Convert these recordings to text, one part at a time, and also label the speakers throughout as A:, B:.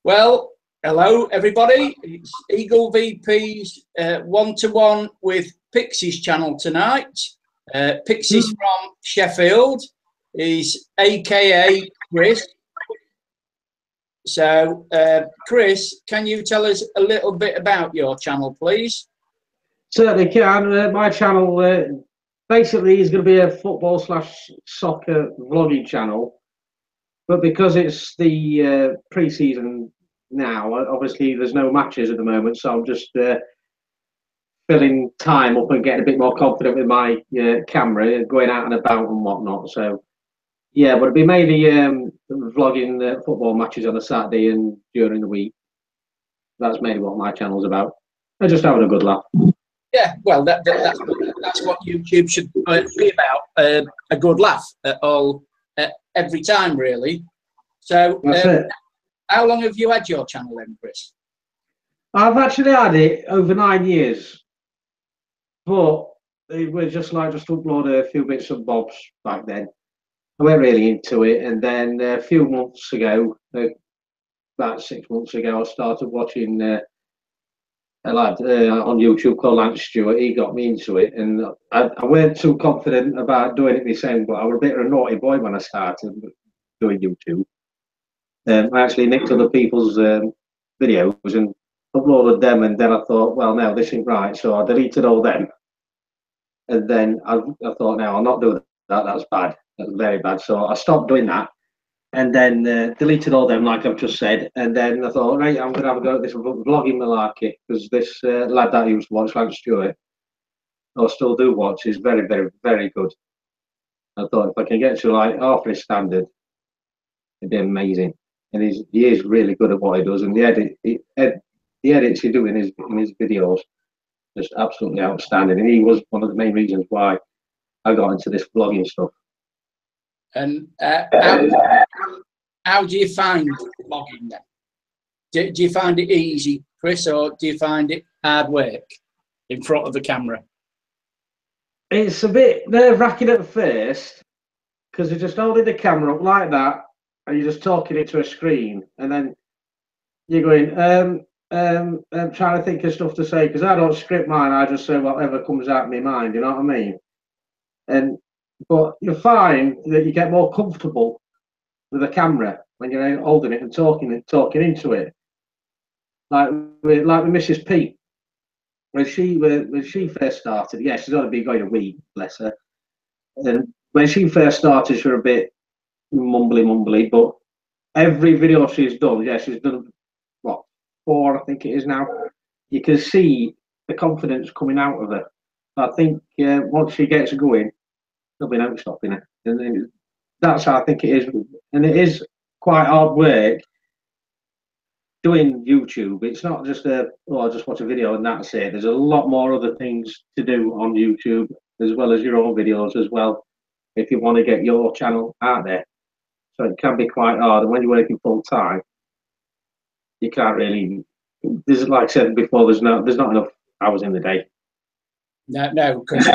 A: Well, hello everybody. It's Eaglevp's one-to-one with Pixies Channel tonight. Pixies from Sheffield is AKA Chris. So, Chris, can you tell us a little bit about your channel, please?
B: Certainly can. My channel basically is going to be a football/soccer vlogging channel, but because it's the pre-season now, obviously there's no matches at the moment, so I'm just filling time up and getting a bit more confident with my camera, going out and about and whatnot. So yeah, but it'll be mainly vlogging football matches on a Saturday and during the week. That's mainly what my channel's about. I'm just having a good laugh.
A: Yeah, well, that's what YouTube should be about, a good laugh every time, really. So,
B: that's it.
A: How long have you had your channel then, Chris?
B: I've actually had it over 9 years, but it was just upload a few bits and bobs back then. I went really into it, and then a few months ago, about 6 months ago, I started watching a lad on YouTube called Lance Stewart. He got me into it, and I weren't too confident about doing it myself, but I was a bit of a naughty boy when I started doing YouTube. I actually nicked other people's videos and uploaded them, and then I thought, well, no, this ain't right, so I deleted all them. And then I thought, no, I'll not do that. That's bad. That's very bad. So I stopped doing that, and then deleted all them, like I've just said. And then I thought, right, I'm going to have a go at this vlogging malarkey, because this lad that I used to watch, Lance Stewart, or still do watch, is very, very, very good. I thought if I can get to like half his standard, it'd be amazing. And he is really good at what he does, and the edits he do in his videos, just absolutely outstanding. And he was one of the main reasons why I got into this vlogging stuff.
A: And how do you find vlogging then? Do you find it easy, Chris, or do you find it hard work in front of the camera?
B: It's a bit nerve-wracking at first, because you're just holding the camera up like that, and you're just talking into a screen, and then you're going, I'm trying to think of stuff to say, because I don't script mine. I just say whatever comes out of my mind. You know what I mean? But you find that you get more comfortable with a camera when you're holding it and talking into it. Like with Mrs. P, when she first started, yeah, she's only been going a week, bless her. And when she first started, she was a bit mumbly, but every video she's done, yeah, she's done what, 4, I think it is now. You can see the confidence coming out of her. I think once she gets going, there'll be no stopping her. And that's how I think it is. And it is quite hard work doing YouTube. It's not just I just watch a video and that's it. There's a lot more other things to do on YouTube, as well as your own videos as well, if you want to get your channel out there. So it can be quite hard. And when you're working full time, you can't really. There's, like I said before, there's not enough hours in the day.
A: No, because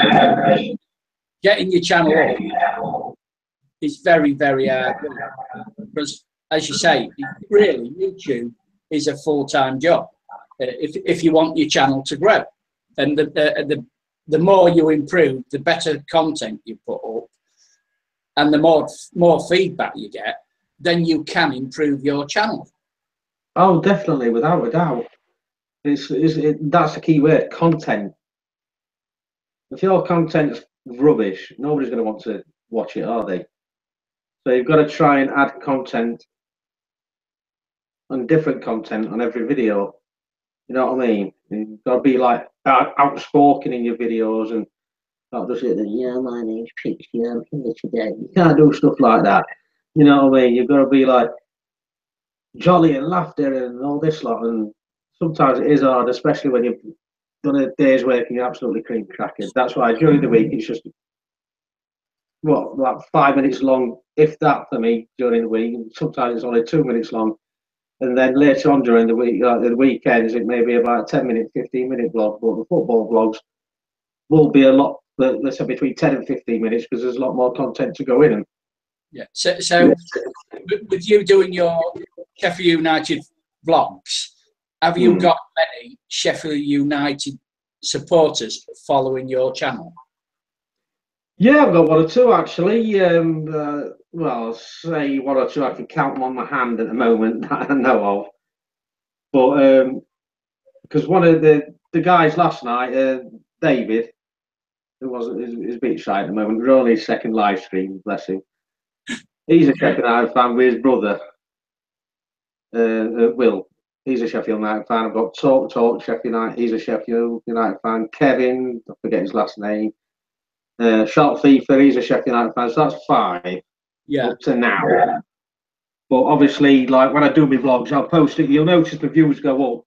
A: getting your channel up is very, very hard. Because, as you say, really, YouTube is a full-time job. If you want your channel to grow, and the more you improve, the better content you put up, and the more feedback you get, then you can improve your channel.
B: Oh, definitely, without a doubt. That's the key word, content. If your content's rubbish, nobody's going to want to watch it, are they? So you've got to try and add content and different content on every video. You know what I mean? You've got to be like outspoken in your videos, and not just say, yeah, my name's Pixie, I'm here today. You can't do stuff like that. You know what I mean? You've got to be like jolly and laughter and all this lot. And sometimes it is hard, especially when you've done a day's work and you're absolutely cream cracking. That's why during the week it's just like 5 minutes long, if that, for me during the week. And sometimes it's only 2 minutes long. And then later on during the week, like the weekends, it may be about 10-minute, 15-minute vlog. But the football vlogs will be a lot, let's say between 10 and 15 minutes, because there's a lot more content to go in. And
A: yeah. So with you doing your Sheffield United vlogs, have you got many Sheffield United supporters following your channel?
B: Yeah, I've got one or two actually. Well, say one or two. I can count them on my hand at the moment that I know of. But because one of the guys last night, David, who is a bit shy at the moment. We're only his second live stream, bless him. He's a Sheffield United fan with his brother, Will. He's a Sheffield United fan. I've got Talk Sheffield United. He's a Sheffield United fan. Kevin, I forget his last name. Sharp FIFA, he's a Sheffield United fan. So that's 5 up to now. But obviously, like when I do my vlogs, I'll post it. You'll notice the views go up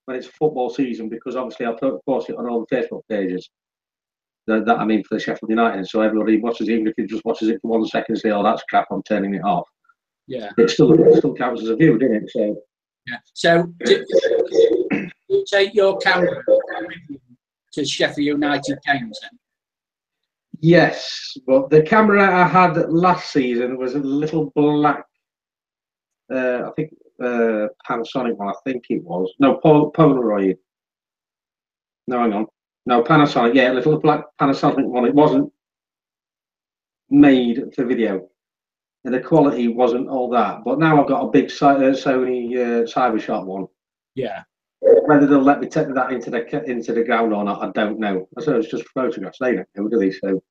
B: when it's football season because obviously I'll post it on all the Facebook pages that I'm in for the Sheffield United. So everybody watches it, even if he just watches it for 1 second and say, "Oh, that's crap, I'm turning it off."
A: Yeah.
B: It still counts as a view, doesn't it? So.
A: Yeah. So do you take your camera to Sheffield United games then?
B: Yes, but the camera I had last season was a little black. I think Panasonic one. I think it was Polaroid. No, hang on. No, Panasonic. Yeah, a little black Panasonic one. It wasn't made for video, and the quality wasn't all that. But now I've got a big Sony CyberShot one.
A: Yeah.
B: Whether they'll let me take that into the ground or not, I don't know. I said it's just photographs. They don't know, do they? So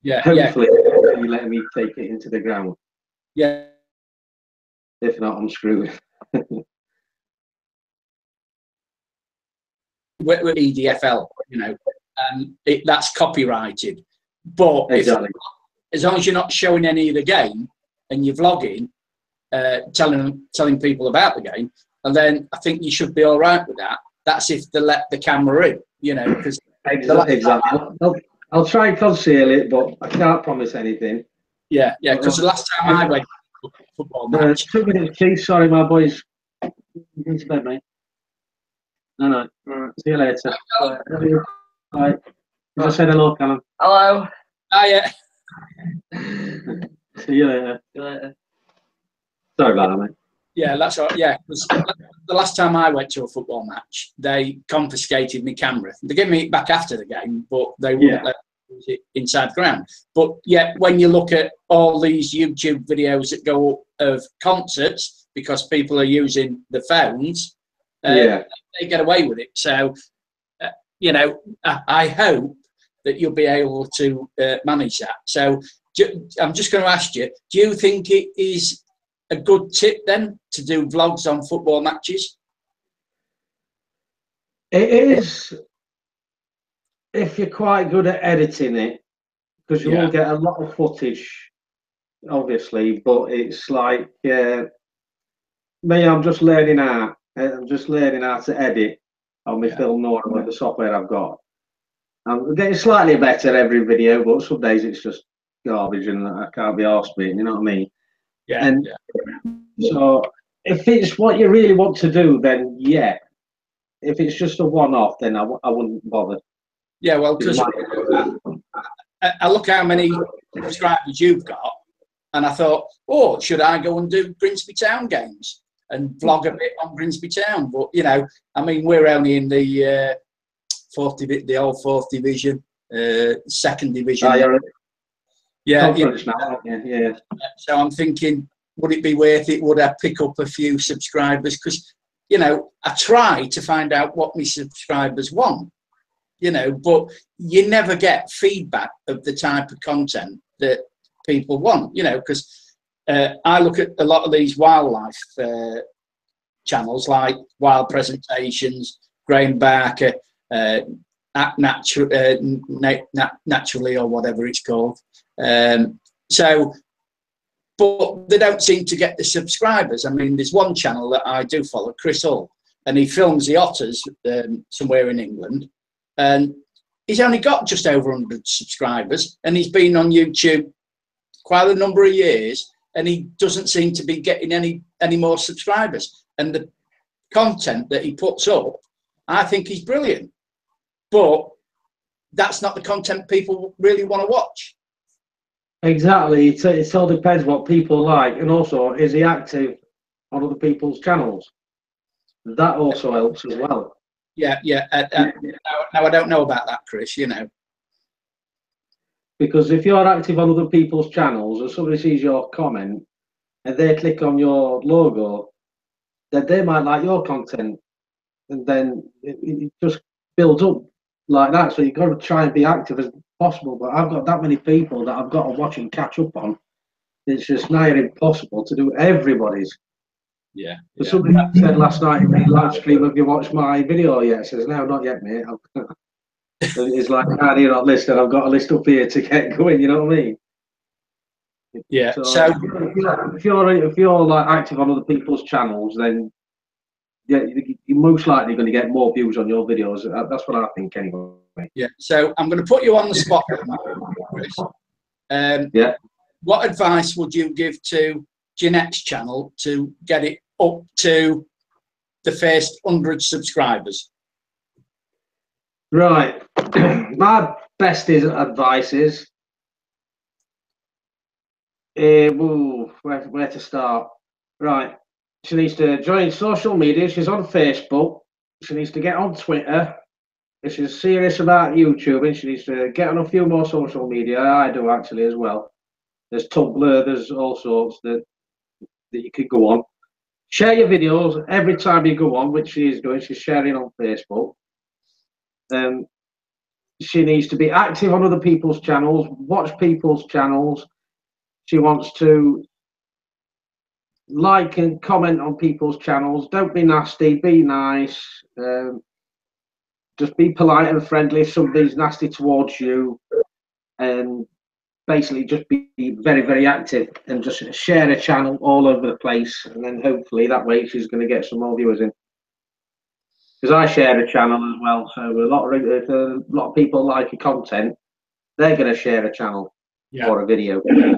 A: yeah,
B: hopefully you let me take it into the ground.
A: Yeah.
B: If not, I'm screwed.
A: With EDFL, you know, that's copyrighted. But
B: exactly.
A: As long as you're not showing any of the game and you're vlogging, telling people about the game, and then I think you should be all right with that. That's if they let the camera in, you know, because
B: exactly. I'll try and conceal it, but I can't promise anything.
A: Yeah, because the last time I went to a football match.
B: 2 minutes, please. Sorry, my boys. Go to bed, mate. No. Right. See you later. Bye. I said hello, Callum.
C: Hello.
A: Hiya.
B: See you later.
C: See you later.
B: Sorry about that, mate.
A: Yeah, that's all right. Yeah, because the last time I went to a football match, they confiscated my camera. They gave me it back after the game, but they wouldn't let me use it inside the ground. But yeah, when you look at all these YouTube videos that go up of concerts, because people are using the phones, they get away with it. So, you know, I hope that you'll be able to manage that. So I'm just going to ask you, do you think it is a good tip then to do vlogs on football matches?
B: It is if you're quite good at editing it, because you will get a lot of footage, obviously, but it's like me, I'm just learning how. I'm just learning how to edit on my film Nora with the software I've got. I'm getting slightly better every video, but some days it's just garbage and I can't be arsed with it, you know what I mean? So if it's what you really want to do, then yeah. If it's just a one-off, then I wouldn't bother.
A: Yeah, well, because I look how many subscribers you've got, and I thought, oh, should I go and do Grimsby Town games and vlog a bit on Grimsby Town? But you know, I mean, we're only in the old fourth division, second division. Yeah. So I'm thinking, would it be worth it? Would I pick up a few subscribers? Because, you know, I try to find out what my subscribers want, you know, but you never get feedback of the type of content that people want, you know, because I look at a lot of these wildlife channels like Wild Presentations, Graham Barker, Naturally or whatever it's called. But they don't seem to get the subscribers. I mean, there's one channel that I do follow, Chris Hull, and he films the otters somewhere in England, and he's only got just over 100 subscribers, and he's been on YouTube quite a number of years, and he doesn't seem to be getting any more subscribers. And the content that he puts up, I think he's brilliant, but that's not the content people really want to watch.
B: Exactly. It all depends what people like, and also, is he active on other people's channels? That also helps as well.
A: Yeah, yeah. Now I don't know about that, Chris. You know.
B: Because if you're active on other people's channels and somebody sees your comment and they click on your logo, then they might like your content, and then it just builds up like that. So you've got to try and be active as possible. But I've got that many people that I've got to watch and catch up on. It's just nigh impossible to do everybody's.
A: Yeah.
B: Yeah. Somebody said last night in the live stream, "Have you watched my video yet?" I says, "No, not yet, mate." It's like, "I need a list, and I've got a list up here to get going." You know what I mean?
A: Yeah.
B: So if you're like active on other people's channels, then yeah, you're most likely going to get more views on your videos. That's what I think, anyway.
A: Yeah. So I'm going to put you on the spot, Chris.
B: Yeah.
A: What advice would you give to Jeanette's channel to get it up to the first 100 subscribers?
B: Right. My best advice is where to start. Right. She needs to join social media. She's on Facebook. She needs to get on Twitter. If she's serious about YouTubing, she needs to get on a few more social media. I do actually as well. There's Tumblr, there's all sorts that you could go on. Share your videos every time you go on, which she is doing. She's sharing on Facebook. She needs to be active on other people's channels, watch people's channels. She wants to like and comment on people's channels. Don't be nasty, be nice. Just be polite and friendly if somebody's nasty towards you. And basically just be very, very active and just share a channel all over the place. And then hopefully that way she's going to get some more viewers in. Because I share a channel as well. So if a lot of people like your content, they're going to share a channel or a video. Yeah.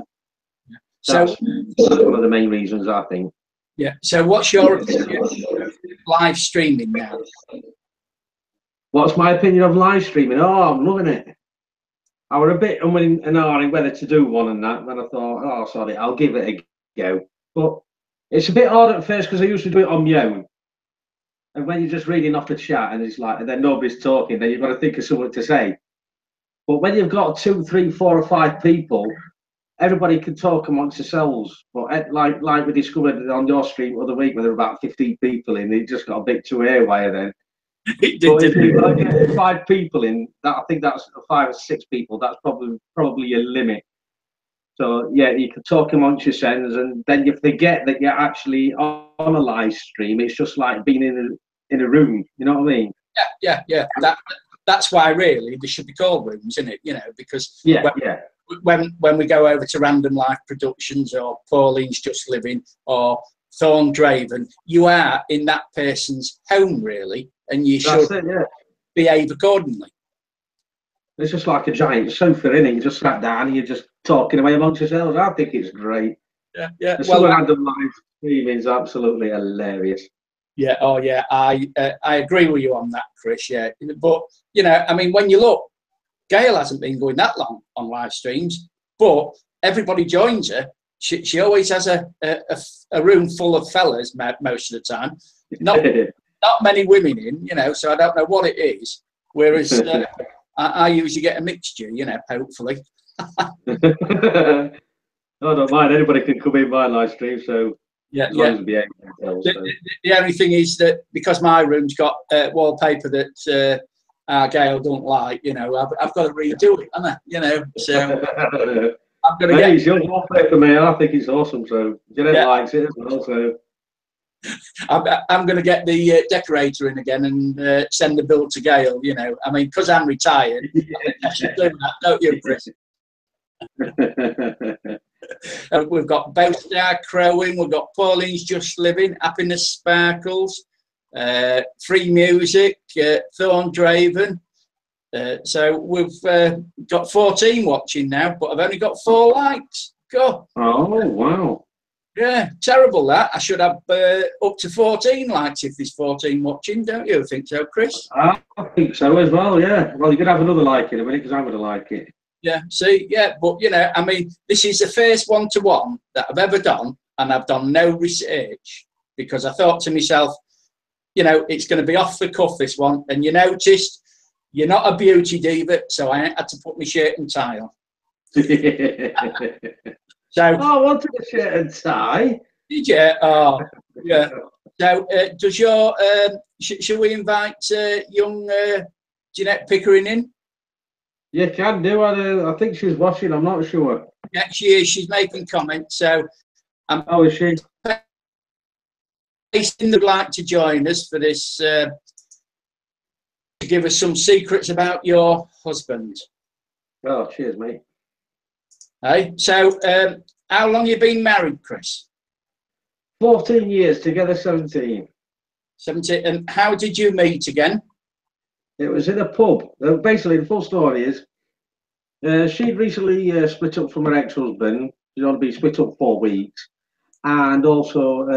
B: So that's one of the main reasons, I think.
A: Yeah. So what's your opinion of live streaming now?
B: What's my opinion of live streaming? Oh, I'm loving it. I were a bit umming and ahhing whether to do one and that. Then I thought, oh, sorry, I'll give it a go. But it's a bit hard at first because I used to do it on my own. And when you're just reading off the chat and it's like, and then nobody's talking, then you've got to think of something to say. But when you've got 2, 3, 4, or 5 people, everybody can talk amongst themselves. But like we discovered on your stream the other week, where there were about 15 people in, it just got a bit too haywire then. But if you get 5 people in, I think that's 5 or 6 people. That's probably your limit. So yeah, you can talk amongst yourselves, and then you forget that you're actually on a live stream. It's just like being in a room. You know what I mean?
A: Yeah. That's why really they should be called rooms, isn't it? You know, because when we go over to Random Life Productions or Pauline's Just Living or Thorn Draven, you are in that person's home really, and you should behave accordingly.
B: It's just like a giant sofa, isn't it? You just sat down and you're just talking away amongst yourselves. I think it's great.
A: Yeah.
B: Well, Random Live streaming is absolutely hilarious.
A: Yeah. Oh, yeah. I agree with you on that, Chris. Yeah, but you know, I mean, when you look, Gail hasn't been going that long on live streams, but everybody joins her. She always has a room full of fellas most of the time. Not many women in, you know. So I don't know what it is. Whereas I usually get a mixture, you know. Hopefully.
B: I don't mind. Anybody can come in my live stream, so as long as we behave themselves.
A: The only thing is that because my room's got wallpaper that Gail don't like, you know, I've got to redo it, haven't I? You know, so I'm going to get.
B: It's your wallpaper, mate. I think it's awesome. So Jeanette likes it as well. So
A: I'm going to get the decorator in again and send the bill to Gail. You know, I mean, because I'm retired, I should do that, don't you, Chris? We've got Bowstar Crowing, we've got Pauline's Just Living, Happiness Sparkles, Free Music, Thorn Draven. So we've got 14 watching now, but I've only got 4 likes. Go.
B: Oh, wow.
A: Yeah, terrible that. I should have up to 14 likes if there's 14 watching, don't you think so, Chris?
B: I think so as well, yeah. Well, you could have another like in a minute because I'm going to like it.
A: Yeah, see, yeah, but you know, I mean, this is the first one-to-one that I've ever done, and I've done no research because I thought to myself, you know, it's going to be off the cuff, this one. And you noticed you're not a beauty diva, so I had to put my shirt and tie on. So
B: I wanted a shirt and tie.
A: Did you? Oh, yeah. So does your shall we invite young Jeanette Pickering in?
B: You can do. I think she's watching. I'm not sure.
A: Yeah, she is. She's making comments. So
B: How is she?
A: Jason would like to join us for this to give us some secrets about your husband.
B: Oh, cheers, mate.
A: Hey, so how long you been married, Chris?
B: 14 years, together 17.
A: 17. And how did you meet again?
B: It was in a pub. Basically, the full story is she'd recently split up from her ex-husband. She'd only been split up 4 weeks. And also,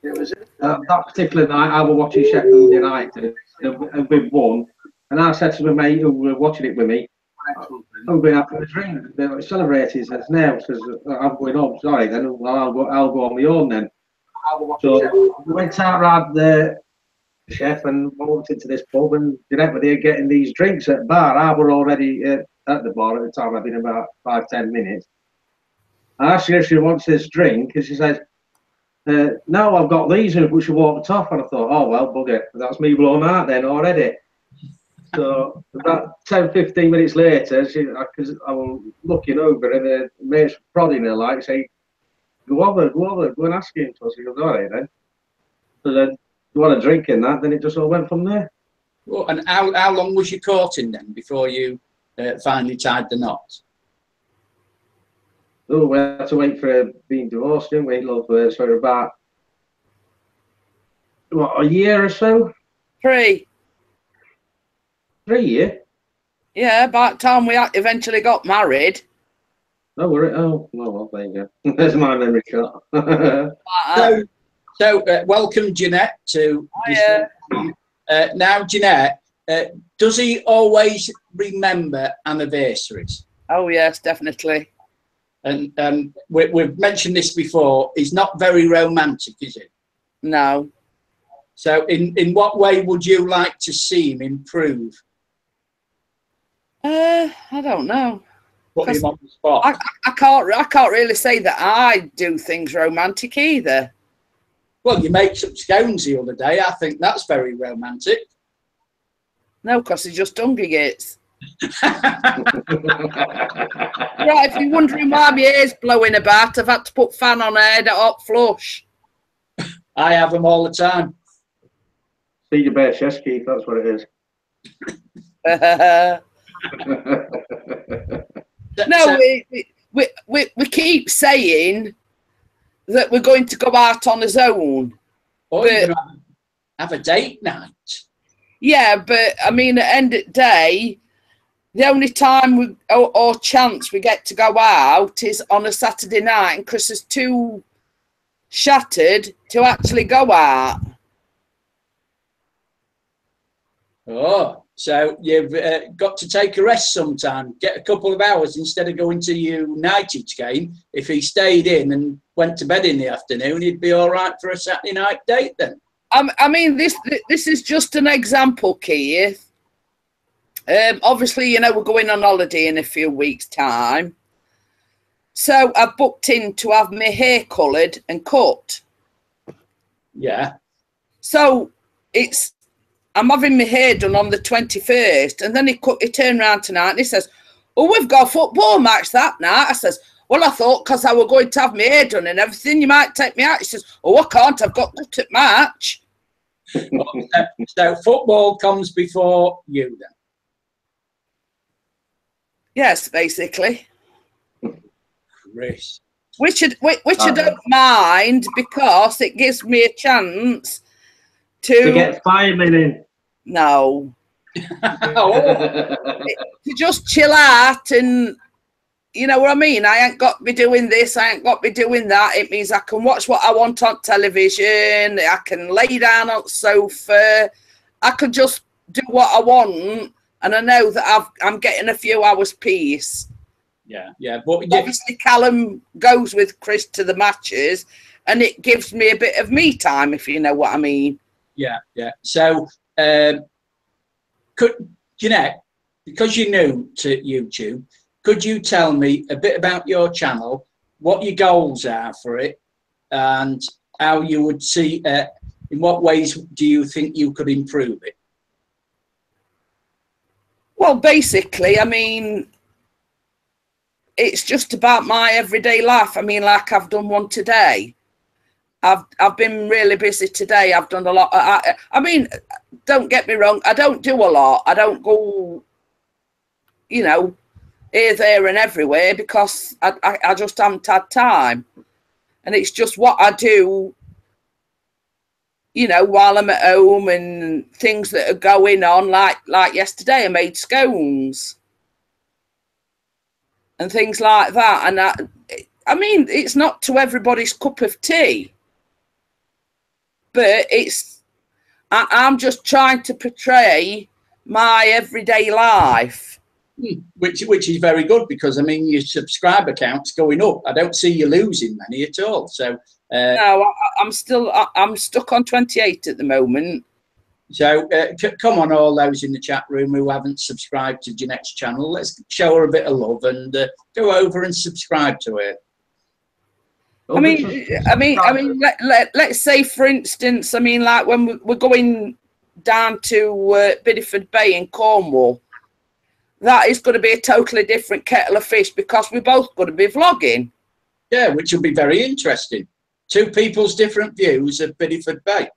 B: it was that particular night, I was watching Sheffield United, and we'd won. And I said to my mate who was watching it with me, I'm going out for a drink. They're celebrating. He says, no, says, I'm going home. Sorry, then I'll go on my own then. So we went out around the chef and walked into this pub, and Jeanette were there getting these drinks at the bar. I were already at the bar at the time. I'd been about 5-10 minutes. I asked her if she wants this drink, and she said, no, I've got these, and she walked off. And I thought, oh, well, bugger, that's me blown out then already. So about 10-15 minutes later, because I was looking over, and the mate's prodding her, like, saying, go over, go and ask him. So she goes, all right then. So then, you want a drink in that, then it just all went from there.
A: Well, and how long was you courting then before you finally tied the knot?
B: Oh, we had to wait for her being divorced, didn't we, love? So about, what, a year or so?
C: 3.
B: 3 years?
C: Yeah, about the time we eventually got married.
B: Oh, were it? Oh, well, there you go. There's my memory shot.
A: So welcome, Jeanette, to now, Jeanette, does he always remember anniversaries?
C: Oh, yes, definitely.
A: And we've mentioned this before, he's not very romantic, is he?
C: No.
A: So in what way would you like to see him improve?
C: I don't know.
A: Put him on the spot.
C: I can't really say that I do things romantic either.
A: Well, you make some scones the other day. I think that's very romantic.
C: No, because he's just hungry gits. Right, if you're wondering why my hair's blowing about, I've had to put fan on head at hot flush.
A: I have them all the time.
B: See your bare chest, Keith, that's what it is.
C: No, we keep saying that we're going to go out on his own.
A: Or you're going to have a date night.
C: Yeah, but I mean, at the end of the day, the only time or chance we get to go out is on a Saturday night, and Chris is too shattered to actually go out.
A: Oh, so you've got to take a rest sometime, get a couple of hours instead of going to United's game. If he stayed in and went to bed in the afternoon, he'd be all right for a Saturday night date then.
C: I mean, this is just an example, Keith. Obviously, you know, we're going on holiday in a few weeks' time. So I've booked in to have my hair coloured and cut.
A: Yeah.
C: So I'm having my hair done on the 21st, and then he turned around tonight and he says, oh, we've got a football match that night. I says, well, I thought because I were going to have my hair done and everything, you might take me out. He says, oh, I can't, I've got to at match.
A: So football comes before you then?
C: Yes, basically.
A: Chris.
C: Which I don't mind, because it gives me a chance to
B: get firemen in.
C: No. To just chill out, and you know what I mean? I ain't got to be doing this, I ain't got to be doing that. It means I can watch what I want on television, I can lay down on the sofa, I can just do what I want, and I know that I'm getting a few hours peace.
A: Yeah. But
C: obviously Callum goes with Chris to the matches, and it gives me a bit of me time, if you know what I mean.
A: Yeah, yeah. So, could Jeanette, because you're new to YouTube, could you tell me a bit about your channel, what your goals are for it, and how you would see, in what ways do you think you could improve it?
C: Well, basically, I mean, it's just about my everyday life. I mean, like I've done one today. I've been really busy today. I've done a lot. I mean, don't get me wrong. I don't do a lot. I don't go, you know, here, there, and everywhere because I just haven't had time. And it's just what I do, you know, while I'm at home and things that are going on. Like yesterday, I made scones and things like that. And I mean, it's not to everybody's cup of tea. But I'm just trying to portray my everyday life.
A: Which is very good because, I mean, your subscriber count's going up. I don't see you losing many at all. So
C: no, I'm stuck on 28 at the moment.
A: So come on, all those in the chat room who haven't subscribed to Jeanette's channel, let's show her a bit of love and go over and subscribe to her.
C: I mean, let's say, for instance, I mean, like when we're going down to Bideford Bay in Cornwall, that is going to be a totally different kettle of fish because we're both going to be vlogging.
A: Yeah, which will be very interesting. Two people's different views of Bideford Bay.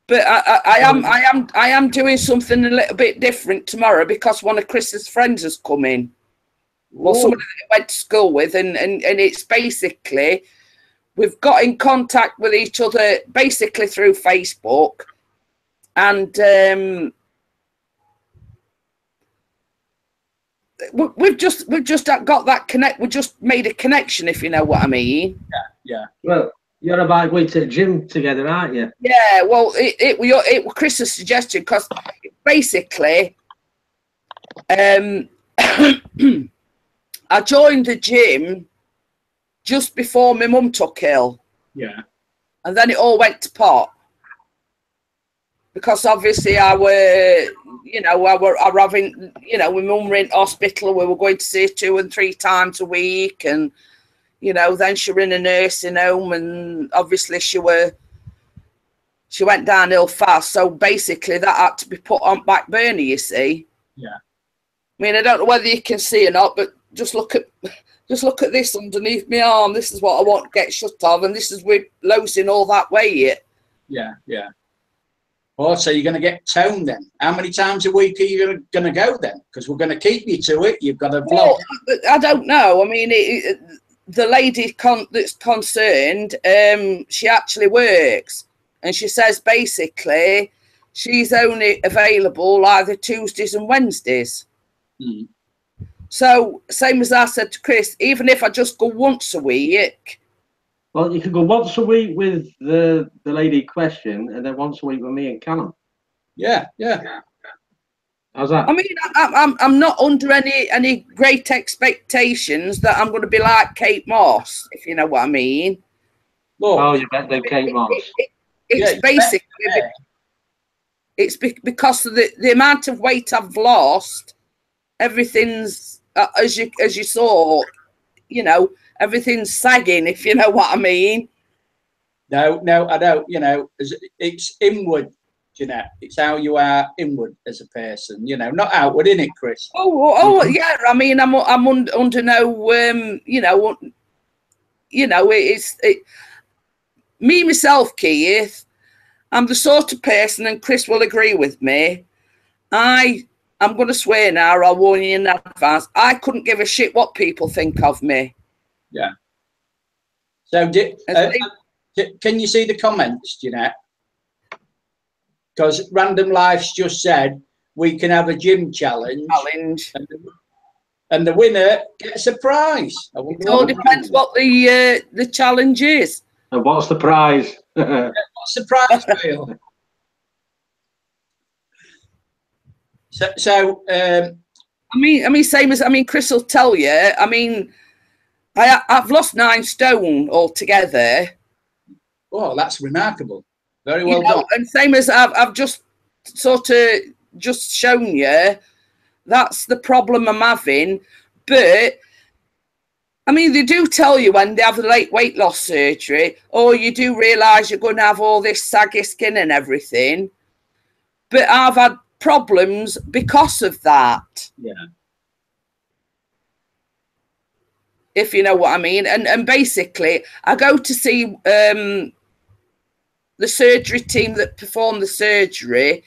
C: But I am doing something a little bit different tomorrow because one of Chris's friends has come in. Well, somebody that I went to school with, and it's basically we've got in contact with each other basically through Facebook, and we've just got that connect. We just made a connection, if you know what I mean.
A: Yeah, yeah.
B: Well, you're about going to the gym together, aren't you?
C: Yeah. Well, it was Chris's suggestion because basically, I joined the gym just before my mum took ill.
A: Yeah.
C: And then it all went to pot. Because obviously I were having, you know, my mum were in hospital. We were going to see her 2 and 3 times a week. And, you know, then she were in a nursing home. And obviously she went downhill fast. So basically that had to be put on back burner, you see.
A: Yeah.
C: I mean, I don't know whether you can see or not, but just look at this underneath my arm. This is what I want to get shut of, and this is with losing all that weight. Yeah,
A: yeah. Oh, so you're going to get toned then? How many times a week are you going to go then? Because we're going to keep you to it. You've got to vlog.
C: Well, I don't know. I mean, the lady that's concerned, she actually works, and she says basically she's only available either Tuesdays and Wednesdays.
A: Mm.
C: So, same as I said to Chris, even if I just go once a week.
B: Well, you could go once a week with the lady question, and then once a week with me and Callum.
A: Yeah, yeah.
B: How's that?
C: I mean, I'm not under any great expectations that I'm going to be like Kate Moss, if you know what I mean.
A: Look,
B: oh, you bet they're Kate Moss.
C: It's basically it's because of the amount of weight I've lost. Everything's as you saw, you know, everything's sagging, if you know what I mean.
A: No, I don't. You know, it's inward, Jeanette. It's how you are inward as a person. You know, not outward, innit, Chris?
C: Oh, yeah. I mean, I'm under no it's me myself, Keith. I'm the sort of person, and Chris will agree with me. I'm going to swear now, I'll warn you in advance. I couldn't give a shit what people think of me.
A: Yeah. So, can you see the comments, Jeanette? Because Random Life's just said we can have a gym challenge. And the winner gets a prize.
C: It all depends what the challenge is.
B: And what's the prize?
A: What's the prize, Bill? So
C: I mean, Chris will tell you. I mean, I've lost 9 stone altogether.
A: Oh, that's remarkable. Very well done.
C: And same as I've just sort of just shown you, that's the problem I'm having. But I mean, they do tell you when they have the late weight loss surgery, or you do realise you're going to have all this saggy skin and everything. But I've had problems because of that.
A: Yeah.
C: If you know what I mean. And basically, I go to see the surgery team that perform the surgery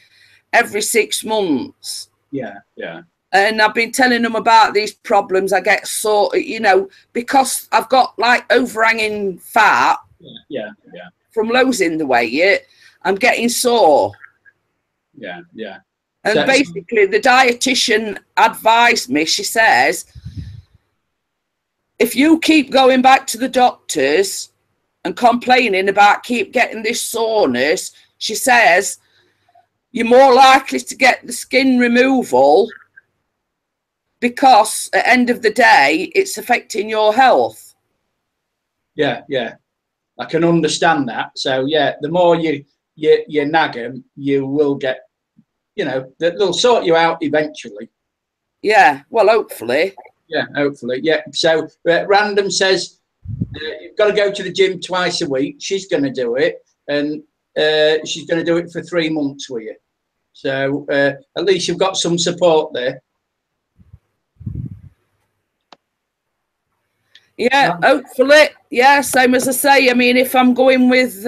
C: every 6 months.
A: Yeah, yeah.
C: And I've been telling them about these problems. I get sore, you know, because I've got like overhanging fat.
A: Yeah.
C: From losing the weight, I'm getting sore.
A: Yeah.
C: And
A: So,
C: basically, the dietitian advised me. She says, if you keep going back to the doctors and complaining about keep getting this soreness, she says, you're more likely to get the skin removal, because at the end of the day, it's affecting your health.
A: Yeah. I can understand that. So yeah, the more you nag them, you will get, you know, they'll sort you out eventually.
C: Yeah, well, hopefully.
A: Yeah, hopefully. Yeah. So Random says you've got to go to the gym twice a week. She's going to do it, and she's going to do it for 3 months with you. So at least you've got some support there.
C: Yeah, hopefully. Yeah, same as I say. I mean, if I'm going with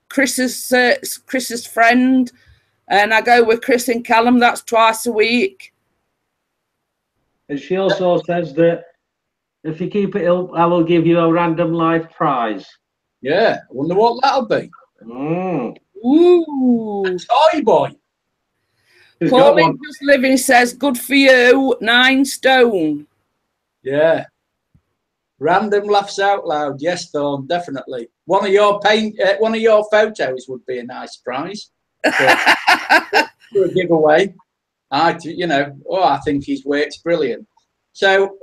C: Chris's friend, and I go with Chris and Callum, that's twice a week.
B: And she also says that if you keep it up, I will give you a random life prize.
A: Yeah, I wonder what that'll be.
C: Ooh.
A: Toy boy.
C: Pauline Just Living says, good for you, 9 stone.
A: Yeah. Random laughs out loud. Yes, Thorn, definitely. One of your photos would be a nice prize for a giveaway. I think his work's brilliant. So,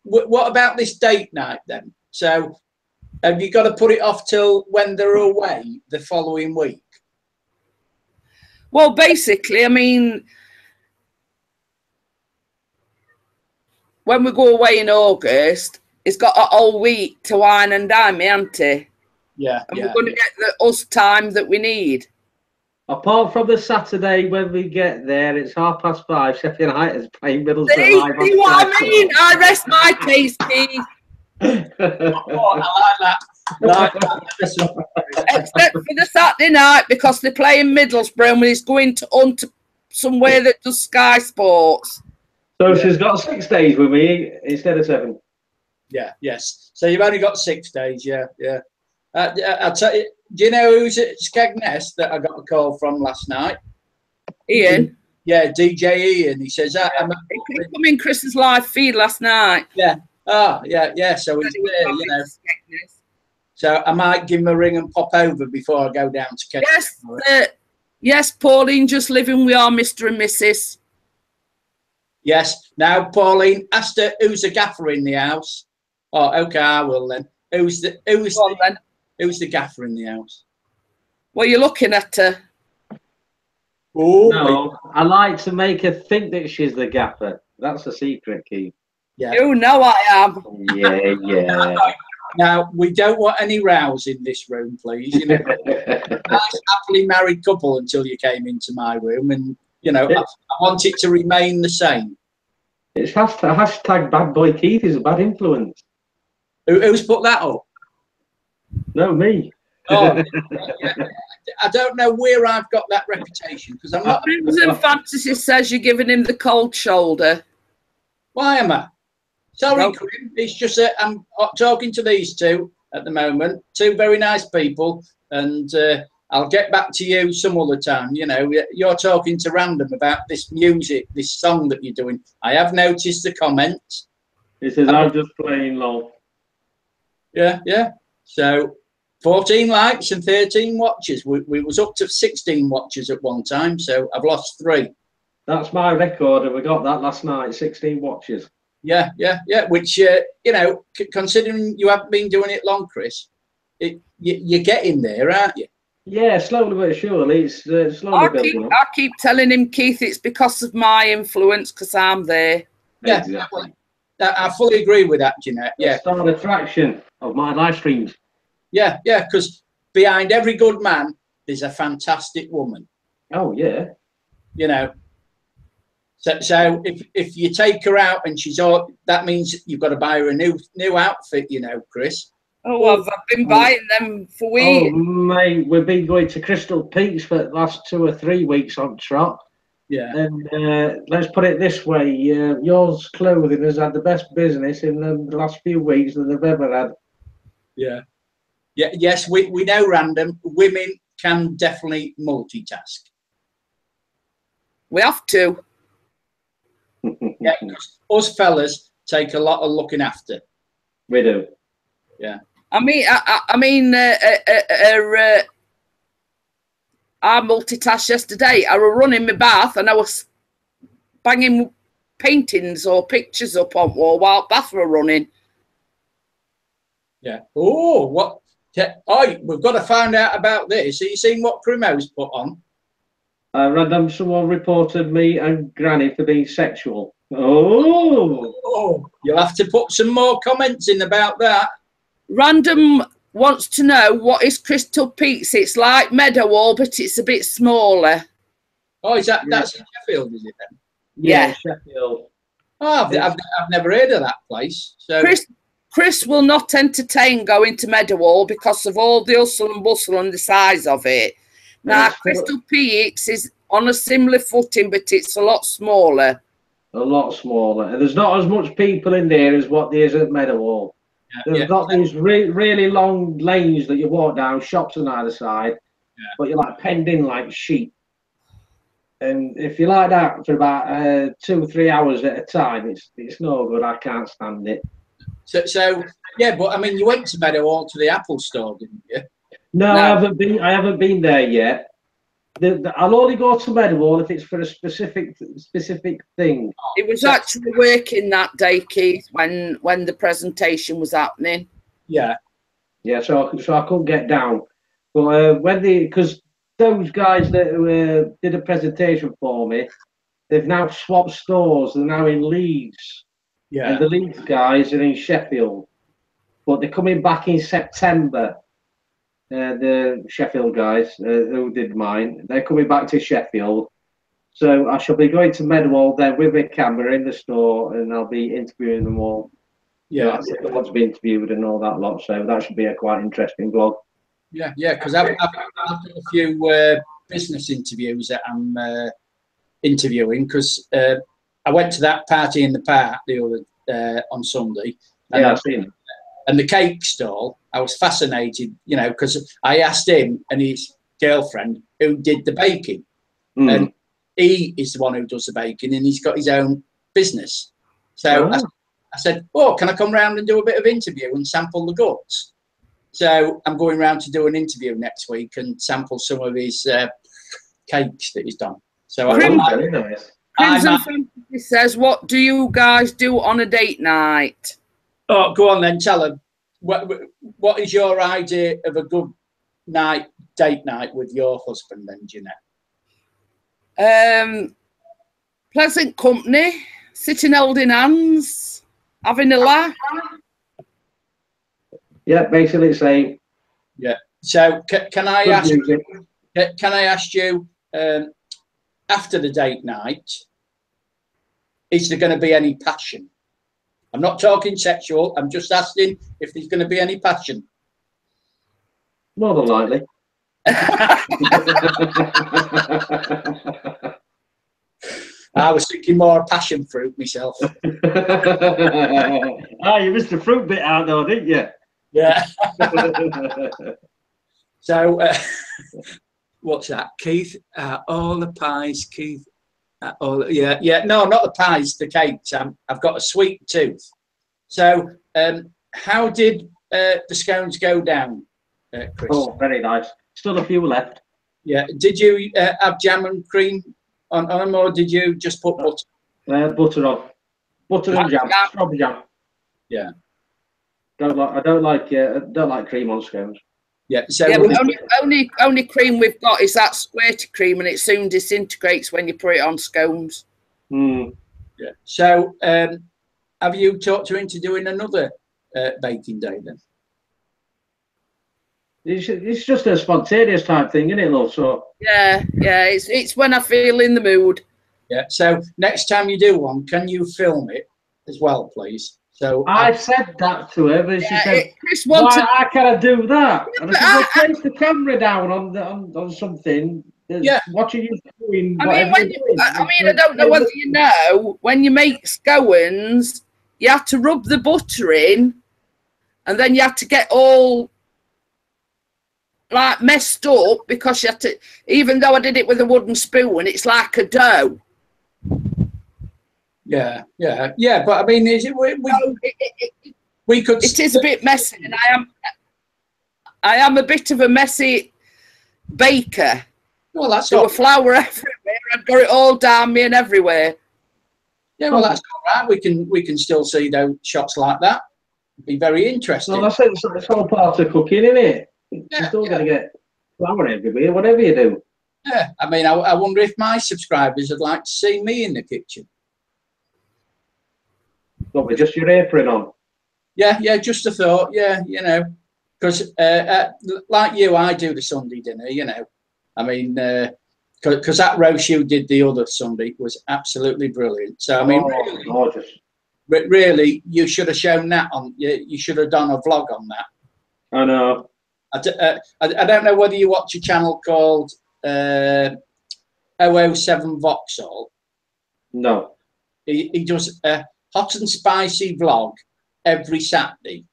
A: what about this date night then? So, have you got to put it off till when they're away the following week?
C: Well, basically, I mean, when we go away in August, it's got a whole week to wine and dine me, hasn't it?
A: Yeah.
C: And we're going to get us time that we need.
B: Apart from the Saturday when we get there, it's 5:30. Sheffield United is playing Middlesbrough live.
C: See what I mean? I rest my case, Keith.
A: I like that.
C: Except for the Saturday night, because they're playing Middlesbrough and he's going to hunt somewhere that does Sky Sports.
B: So she's got 6 days with me instead of 7.
A: Yeah, yes. So you've only got 6 days, yeah. I'll tell you, do you know who's at Skegness that I got a call from last night?
C: Ian?
A: Yeah, DJ Ian. He says,
C: he come in Chris's live feed last night.
A: Yeah. Oh, yeah. So he's there, you know. So I might give him a ring and pop over before I go down to Kent.
C: Yes, Pauline Just Living. We are Mr. and Mrs.
A: Yes. Now, Pauline asked her who's the gaffer in the house. Oh, okay, I will then. Who's the gaffer in the house?
C: Well, you're looking at her.
A: Oh,
B: no, I like to make her think that she's the gaffer. That's a secret, Keith.
A: Yeah.
C: You know I am.
B: Yeah.
A: Now, we don't want any rows in this room, please. You know, nice, happily married couple until you came into my room, and you know, I want it to remain the same.
B: It's hashtag bad boy Keith is a bad influence.
A: Who's put that up?
B: No, me.
A: Oh, yeah. I don't know where I've got that reputation, because I'm not.
C: Crimson Fantasy says you're giving him the cold shoulder.
A: Why am I? Sorry, Grim. It's just that I'm talking to these two at the moment. 2 very nice people, and I'll get back to you some other time. You know, you're talking to Random about this music, this song that you're doing. I have noticed the comments.
B: He says, I'm just playing LOL.
A: Yeah. So 14 likes and 13 watches. We was up to 16 watches at one time, so I've lost 3. That's
B: my record, and we got that last night, 16 watches.
A: Yeah. Which, you know, considering you haven't been doing it long, Chris, you're getting there, aren't you?
B: Yeah, slowly but surely, it's slowly building up.
C: I keep telling him, Keith, it's because of my influence, because I'm there.
A: Yeah,
B: Exactly.
A: I fully agree with that, Jeanette. Yeah,
B: Start attraction of my live streams.
A: yeah, because behind every good man, there's a fantastic woman.
B: Oh yeah.
A: You know. So if you take her out and she's all, that means you've got to buy her a new outfit, you know, Chris.
C: Oh, I've been buying them for weeks.
B: Oh mate, we've been going to Crystal Peaks for the last 2 or 3 weeks on trot.
A: Yeah.
B: And let's put it this way, yours clothing has had the best business in the last few weeks that they've ever had.
A: Yeah. Yeah. Yes, we know, Random. Women can definitely multitask.
C: We have to.
A: Yeah, us fellas take a lot of looking after.
B: We do.
A: Yeah.
C: I multitasked yesterday. I was running my bath and I was banging paintings or pictures up on wall while bath were running.
A: Yeah. Oh, what? Oh, we've got to find out about this. Have you seen what Primo's put on?
B: Random, someone reported me and Granny for being sexual. Oh,
A: you'll have to put some more comments in about that.
C: Random wants to know what is Crystal Peaks. It's like Meadowhall, but it's a bit smaller.
A: Oh, is that's in Sheffield, is it then?
B: Yeah, Sheffield.
A: Oh, I've never heard of that place. So
C: Chris will not entertain going to Meadowhall because of all the hustle and bustle and the size of it. Now, Crystal Peaks is on a similar footing, but it's a lot smaller.
B: A lot smaller. And there's not as much people in there as what there is at Meadowhall. They've got these really long lanes that you walk down, shops on either side, but you're like penned in like sheep. And if you like that for about 2 or 3 hours at a time, it's no good. I can't stand it.
A: So yeah, but I mean, you went to Meadowhall to the Apple store, didn't you?
B: No, I haven't been there yet. I'll only go to Meadowhall if it's for a specific thing.
C: It was actually working that day, Keith, when the presentation was happening.
A: Yeah.
B: Yeah, so I couldn't get down. But because those guys that did a presentation for me, they've now swapped stores. They're now in Leeds.
A: Yeah.
B: And the Leeds guys are in Sheffield. But they're coming back in September. The Sheffield guys who did mine, they're coming back to Sheffield. So I shall be going to Meadowhall then with a camera in the store, and I'll be interviewing them all.
A: Yeah,
B: I want to be interviewed and all that lot. So that should be a quite interesting vlog.
A: Yeah, because I've done a few business interviews that I'm interviewing, because I went to that party in the park the other on Sunday. And
B: I've seen it.
A: And the cake stall, I was fascinated, you know, because I asked him and his girlfriend who did the baking. And he is the one who does the baking, and he's got his own business. So I said, oh, can I come round and do a bit of interview and sample the guts? So I'm going round to do an interview next week and sample some of his cakes that he's done. So
C: very nice. Crimson Fantasy says, what do you guys do on a date night?
A: Oh, go on then, tell them. What is your idea of a good date night with your husband then, Jeanette?
C: Pleasant company, sitting holding hands, having a laugh.
B: Yeah, basically the same.
A: Yeah. So can I ask you, after the date night, is there going to be any passion? I'm not talking sexual. I'm just asking if there's going to be any passion.
B: More than likely.
A: I was thinking more passion fruit myself.
B: You missed the fruit bit out though, didn't you?
A: Yeah. So, what's that, Keith? All the pies, Keith. No, not the pies, the cakes. I've got a sweet tooth. So, how did the scones go down, Chris?
B: Oh, very nice. Still a few left.
A: Yeah. Did you have jam and cream on them, or did you just put butter?
B: Butter on. Butter and jam. Strawberry jam.
A: Yeah.
B: I don't like cream on scones.
A: Yeah. So
C: yeah, but only cream we've got is that squirty cream, and it soon disintegrates when you put it on scones.
B: Mm.
A: yeah. So have you talked her into doing another baking day then?
B: It's just a spontaneous type thing, isn't it, love? So
C: Yeah, it's when I feel in the mood.
A: Yeah. So next time you do one, can you film it as well, please? So
B: I said that to her, but she said,
C: Chris
B: "Why
C: wanted.
B: I can't do that?"
C: Yeah,
B: And I
C: but
B: said, "Well, place the camera down on something.
A: Yeah.
B: Watching you doing
C: I
B: whatever
C: mean,
B: you're doing."
C: I don't know whether you know, when you make scones, you have to rub the butter in, and then you have to get all like messed up because you have to. Even though I did it with a wooden spoon, it's like a dough.
A: yeah. But I mean, is it? We could.
C: It is a bit messy, and I am a bit of a messy baker.
A: Well, that's
C: There
A: all.
C: were flour everywhere. I've got it all down me and everywhere.
A: Yeah, well, that's all right. We can still see those shots like that. It'd be very interesting.
B: Well, I said it's all part of cooking, isn't it? You're still going to get flour everywhere, whatever you do.
A: Yeah, I mean, I wonder if my subscribers would like to see me in the kitchen.
B: What, with just your apron on?
A: Yeah, just a thought. Yeah, because like you, I do the Sunday dinner. I mean, because that roast you did the other Sunday was absolutely brilliant. So I mean,
B: gorgeous.
A: Really, you should have shown that on. You should have done a vlog on that.
B: I know.
A: I don't know whether you watch a channel called 007 Vauxhall.
B: No.
A: He does a hot and spicy vlog every Saturday.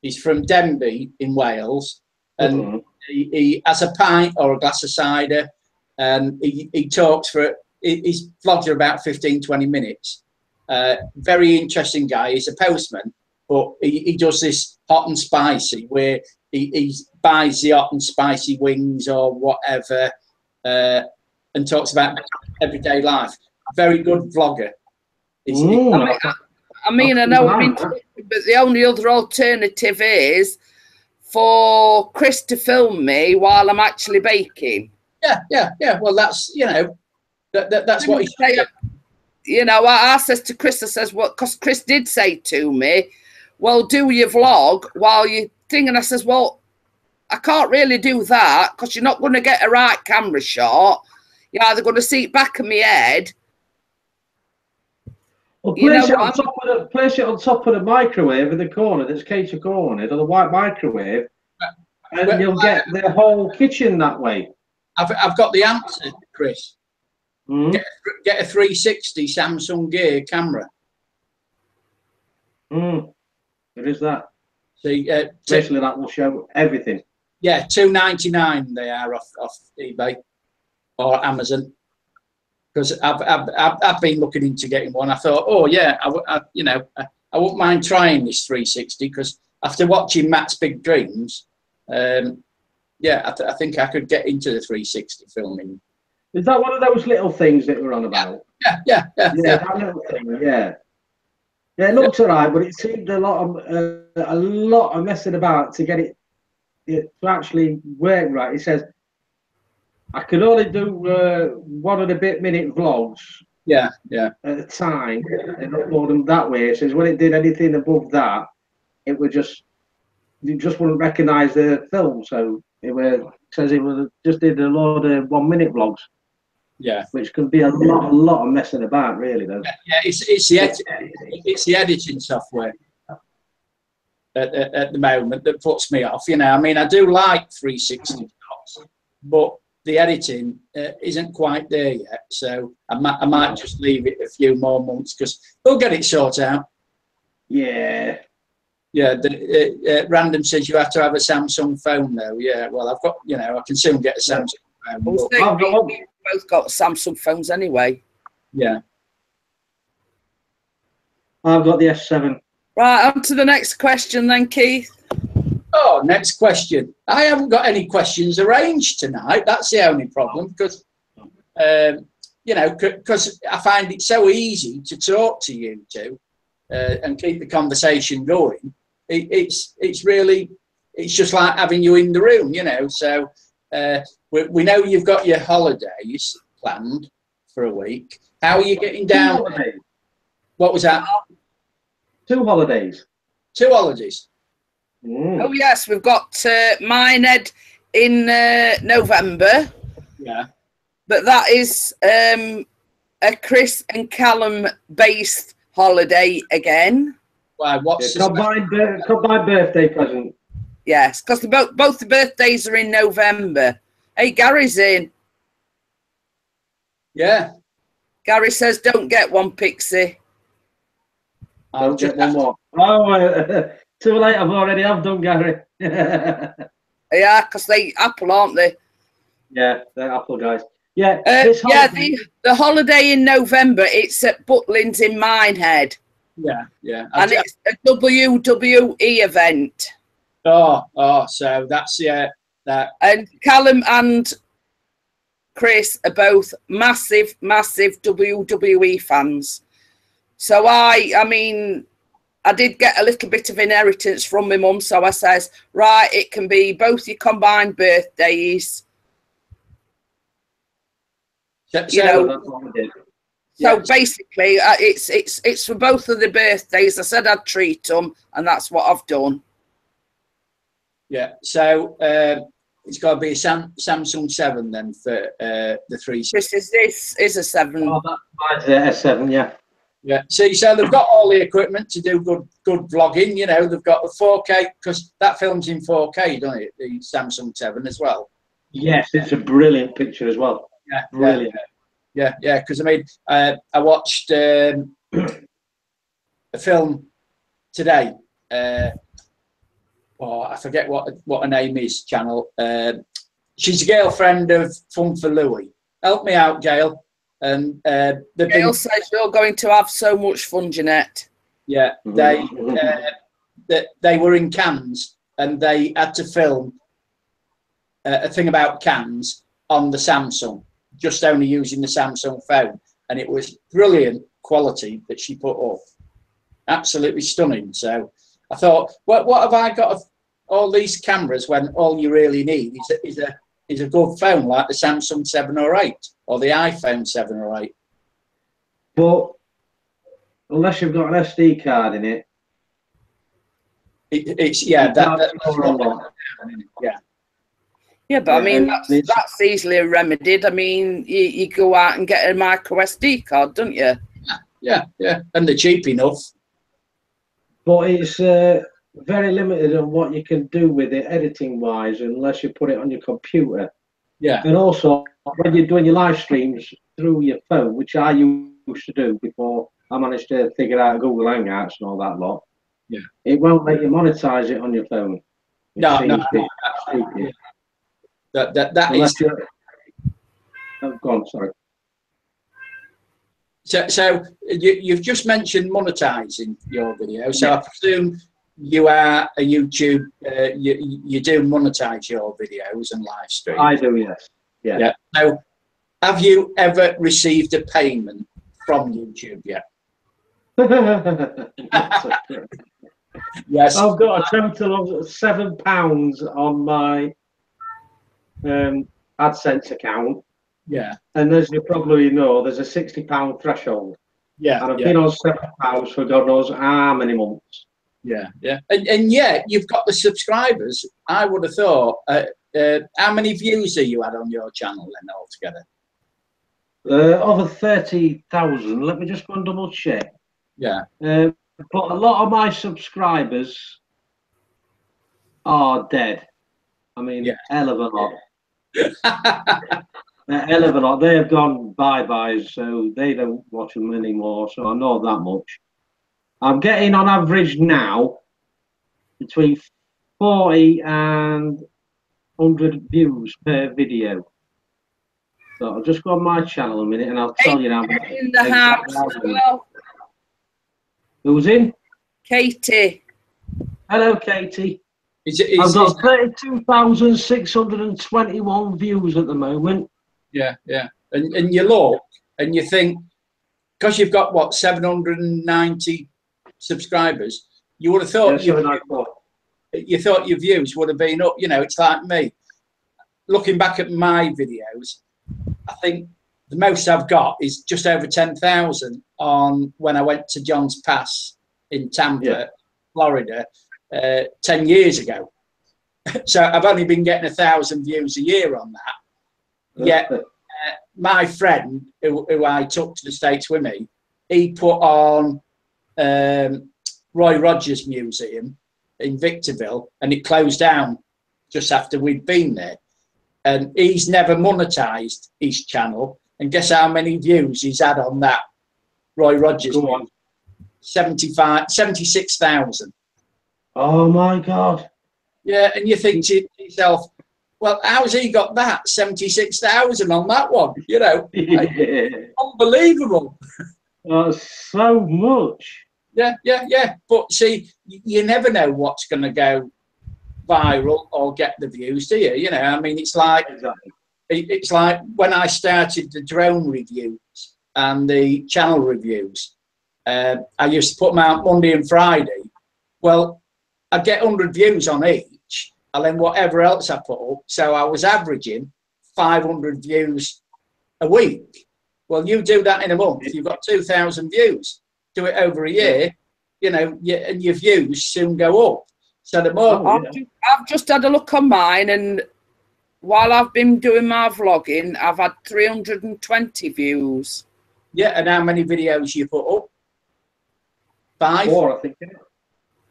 A: He's from Denbigh in Wales, and he has a pint or a glass of cider, and he talks for. His vlogs are about 15-20 minutes. Very interesting guy. He's a postman, but he does this hot and spicy where he buys the hot and spicy wings or whatever, and talks about everyday life. Very good vlogger.
C: I mean, I know I'm interested, but the only other alternative is for Chris to film me while I'm actually baking.
A: Yeah. Well, that's that's what he's saying.
C: I says to Chris, I says, well, because Chris did say to me, well, do your vlog while you think. And I says, well, I can't really do that because you're not going to get a right camera shot. You're either going to see it back of my head.
B: Well, place it on top of the microwave in the corner that's cater cornered, or the white microwave, and you'll get the whole kitchen that way.
A: I've got the answer, Chris. Get a 360 Samsung Gear camera.
B: It is that.
A: See,
B: basically that will show everything.
A: Yeah, $2.99 they are off eBay or Amazon. Because I've been looking into getting one. I thought, oh yeah, I wouldn't mind trying this 360 because after watching Matt's Big Dreams, I think I could get into the 360 filming.
B: Is that one of those little things that we're on about?
A: Yeah.
B: That little thing, yeah. Yeah, it looks alright, but it seemed a lot of messing about to get it to actually work right. It says I could only do 1 and a bit minute vlogs.
A: Yeah.
B: At a time and upload them that way. It says when it did anything above that, you just wouldn't recognise the film. So it says it just did a load of 1 minute vlogs.
A: Yeah,
B: which can be a lot of messing about, really, though.
A: Yeah, it's the editing software at the moment that puts me off. I mean, I do like 360 shots, but the editing isn't quite there yet. So I might just leave it a few more months because we'll get it sorted out. Yeah. Yeah, Random says you have to have a Samsung phone, though. Yeah, well, I've got, I can soon get a Samsung phone.
C: I've both got Samsung phones anyway.
A: Yeah.
B: I've got the S7.
C: Right, on to the next question then, Keith.
A: Oh, next question. I haven't got any questions arranged tonight. That's the only problem because, because I find it so easy to talk to you two and keep the conversation going. It's really it's just like having you in the room, you know. So we know you've got your holidays planned for a week. How are you getting down? What was that?
B: 2 holidays.
A: 2 holidays.
C: Oh yes, we've got Minehead in November.
A: Yeah.
C: But that is a Chris and Callum based holiday again.
A: Why? What's
B: combined birthday present?
C: Yes, because both the birthdays are in November. Hey, Gary's in.
A: Yeah.
C: Gary says, "Don't get one, Pixie."
B: I'll get one more. Oh, too late. I've already have done, Gary.
C: Yeah, because they Apple, aren't they?
B: Yeah, they're Apple guys. Yeah,
C: the holiday in November, it's at Butlins in Minehead.
A: Yeah, yeah.
C: And it's a WWE event.
A: Oh, so that's that.
C: And Callum and Chris are both massive WWE fans. So I mean, I did get a little bit of inheritance from my mum, so I says, right, it can be both your combined birthdays. You know, so basically, it's for both of the birthdays. I said I'd treat them, and that's what I've done. Yeah.
A: So it's got to be a Samsung 7 then for the 3.
C: This is a 7.
B: Oh, that's a 7, yeah.
A: Yeah. So they've got all the equipment to do good vlogging. You know, they've got the 4K because that films in 4K, doesn't it? The Samsung 7 as well.
B: Yes, it's a brilliant picture as well.
A: Yeah,
B: brilliant.
A: Yeah. Because I mean, I watched a film today. I forget what her name is. Channel. She's a girlfriend of Fun for Louie. Help me out, Gail. And
C: Gail says you're going to have so much fun, Jeanette.
A: Yeah, they were in Cannes and they had to film a thing about Cannes on the Samsung, just only using the Samsung phone, and it was brilliant quality that she put up, absolutely stunning. So I thought, what have I got of all these cameras when all you really need is a good phone like the Samsung 7 or 8 or the iPhone 7 or 8.
B: But unless you've got an SD card in it,
A: it's that's yeah.
C: Yeah, but I mean that's easily remedied. I mean, you go out and get a micro SD card, don't you?
A: Yeah, and they're cheap enough.
B: But it's very limited on what you can do with it editing wise, unless you put it on your computer.
A: Yeah.
B: And also when you're doing your live streams through your phone, which I used to do before I managed to figure out Google Hangouts and all that lot.
A: Yeah.
B: It won't let you monetize it on your phone.
A: No. That is.
B: Oh, go on, sorry.
A: So you've just mentioned monetizing your video. So I presume you are a YouTube. You do monetize your videos and live streams.
B: I do, yes. Yeah.
A: So have you ever received a payment from YouTube yet? Yes.
B: I've got a total of £7 on my AdSense account.
A: Yeah.
B: And as you probably know, there's a £60 threshold.
A: Yeah.
B: And I've been on £7 for God knows how many months.
A: Yeah. And yet you've got the subscribers. I would have thought. How many views are you had on your channel then altogether?
B: Over 30,000. Let me just go and double check.
A: Yeah.
B: But a lot of my subscribers are dead. I mean, hell of a lot. Hell of a lot. They have gone bye-bye, so they don't watch them anymore, so I know that much. I'm getting on average now between 40 and 100 views per video. So I'll just go on my channel a minute and I'll tell you now.
C: In the house as well.
B: Who's in?
C: Katie.
B: Hello, Katie. I've got 32,621 views at the moment.
A: Yeah. And you look and you think, because you've got what, 790 subscribers, you would have thought you thought your views would have been up. You know, it's like me. Looking back at my videos, I think the most I've got is just over 10,000 on when I went to John's Pass in Tampa, Florida, 10 years ago. So I've only been getting 1,000 views a year on that. Yet my friend, who I took to the States with me, he put on Roy Rogers Museum in Victorville, and it closed down just after we'd been there. And he's never monetized his channel. And guess how many views he's had on that Roy Rogers one? 76,000.
B: Oh my God.
A: Yeah, and you think to yourself, well, how's he got that? 76,000 on that one, you know? Unbelievable.
B: Oh, so much.
A: Yeah. But see, you never know what's going to go viral or get the views, do you? You know, I mean, it's like when I started the drone reviews and the channel reviews. I used to put them out Monday and Friday. Well, I get 100 views on each, and then whatever else I put up. So I was averaging 500 views a week. Well, you do that in a month, you've got 2,000 views. Do it over a year, you know, and your views soon go up. So the more
C: I've just had a look on mine, and while I've been doing my vlogging, I've had 320 views.
A: Yeah, and how many videos you put up? 5?
B: 4, I think.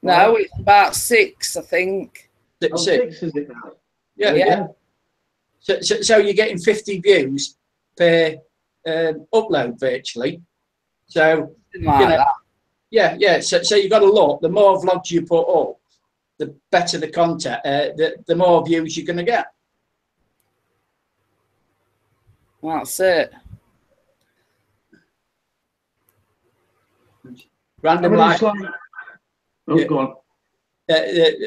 C: No, it's about 6, I think.
B: 6 is it now?
A: Yeah. So you're getting 50 views per upload virtually. So
C: like that.
A: Yeah. So you got to look. The more vlogs you put up, the better the content. The more views you're going to get.
C: That's it.
A: Random life.
B: Go on.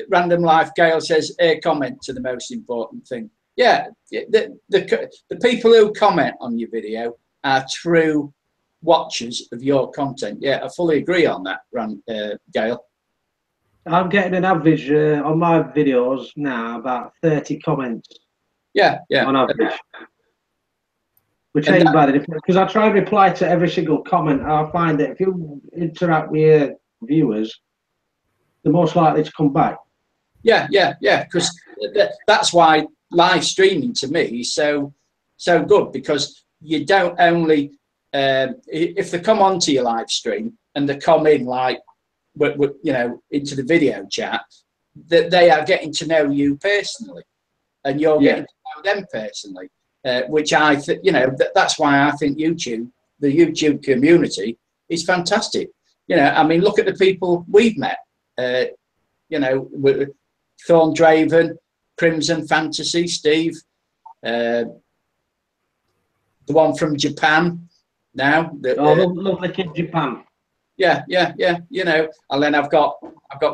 A: Random life. Gail says, "A comment to the most important thing." Yeah, the people who comment on your video are true watchers of your content. Yeah, I fully agree on that, Gail.
B: I'm getting an average on my videos now about 30 comments.
A: Yeah.
B: On average. Which ain't bad, because I try and reply to every single comment. I find that if you interact with your viewers, they're most likely to come back.
A: Yeah, because that's why live streaming to me is so good, because you don't only if they come onto your live stream and they come in like you know, into the video chat, that they are getting to know you personally, and you're getting to know them personally. Which I think, you know, that's why I think YouTube, the YouTube community, is fantastic. You know, I mean, look at the people we've met. You know, Thorn Draven, Crimson Fantasy, Steve, the one from Japan now.
B: Lovely kid, Japan.
A: Yeah. You know, and then I've got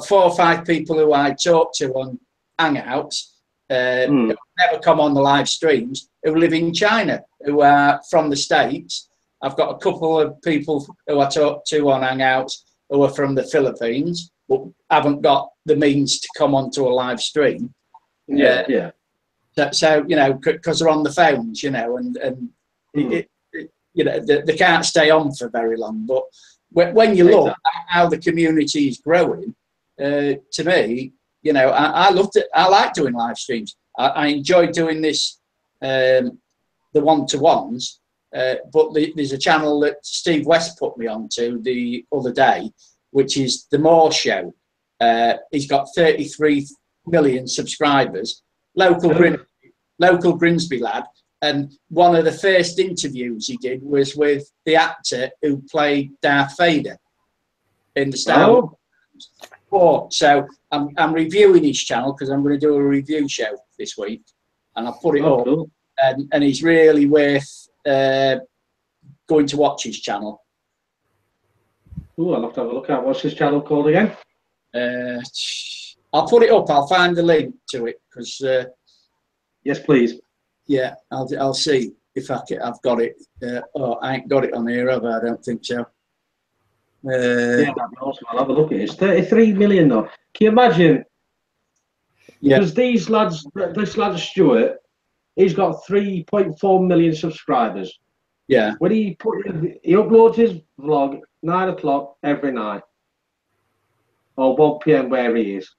A: 4 or 5 people who I talk to on Hangouts. Who never come on the live streams, who live in China, who are from the States. I've got a couple of people who I talk to on Hangouts who are from the Philippines, but haven't got the means to come onto a live stream.
B: Yeah.
A: So you know, because they're on the phones, you know, and you know, they can't stay on for very long. But when you look at how the community is growing, to me, you know, I loved it. I like doing live streams. I enjoy doing this, the one-to-ones. But there's a channel that Steve West put me onto the other day, which is The Moore Show. He's got 33 million subscribers. Local Grimsby lad. And one of the first interviews he did was with the actor who played Darth Vader in the Star Wars. So I'm reviewing his channel because I'm going to do a review show this week, and I'll put it up.
B: Cool.
A: And he's really worth going to watch his channel.
B: Oh, I'll have to have a look at what's his channel called again.
A: I'll put it up. I'll find the link to it because.
B: Yes, please.
A: Yeah, I'll see if I've got it. I ain't got it on here, have I? I don't think so.
B: Yeah, that'd be awesome. I'll have a look at it. It's 33 million though. Can you imagine
A: Yeah.
B: Because these lads, this lad Stuart, he's got 3.4 million subscribers.
A: Yeah.
B: When he uploads his vlog 9 o'clock every night, or 1 p.m. where he is.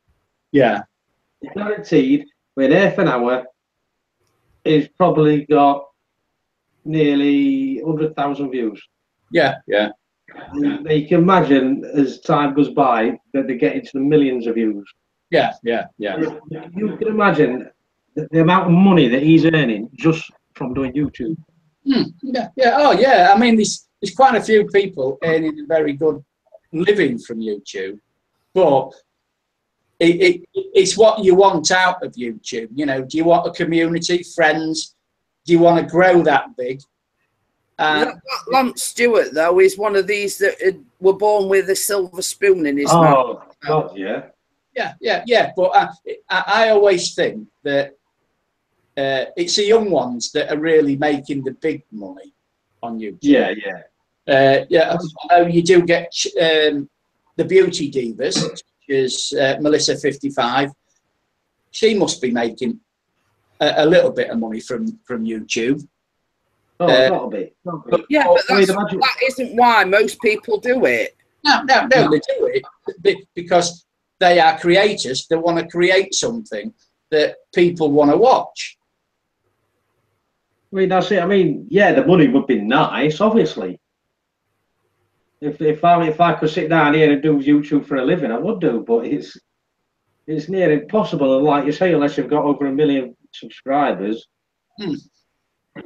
A: Yeah.
B: Guaranteed, within half an hour, he's probably got nearly 100,000 views.
A: Yeah. Yeah.
B: And you can imagine as time goes by that they get into the millions of views.
A: Yeah. Yeah. Yeah.
B: You can imagine the amount of money that he's earning just from doing YouTube.
A: Yeah. Yeah. Oh, yeah. I mean, there's quite a few people earning a very good living from YouTube, but it's what you want out of YouTube. You know, do you want a community, friends? Do you want to grow that big?
C: Lance Stewart, though, is one of these that were born with a silver spoon in his
B: Oh,
C: mouth.
B: God, yeah.
A: Yeah. But I always think that it's the young ones that are really making the big money on YouTube.
B: Yeah.
A: You do get the beauty divas, such as Melissa 55. She must be making a little bit of money from YouTube.
B: Oh, not a bit.
C: Yeah, but that isn't why most people do it.
A: No, they do it because they are creators that want to create something that people want to watch.
B: I mean, that's it. I mean, yeah, the money would be nice, obviously. If I could sit down here and do YouTube for a living, I would do. But it's near impossible. And like you say, unless you've got over 1 million subscribers,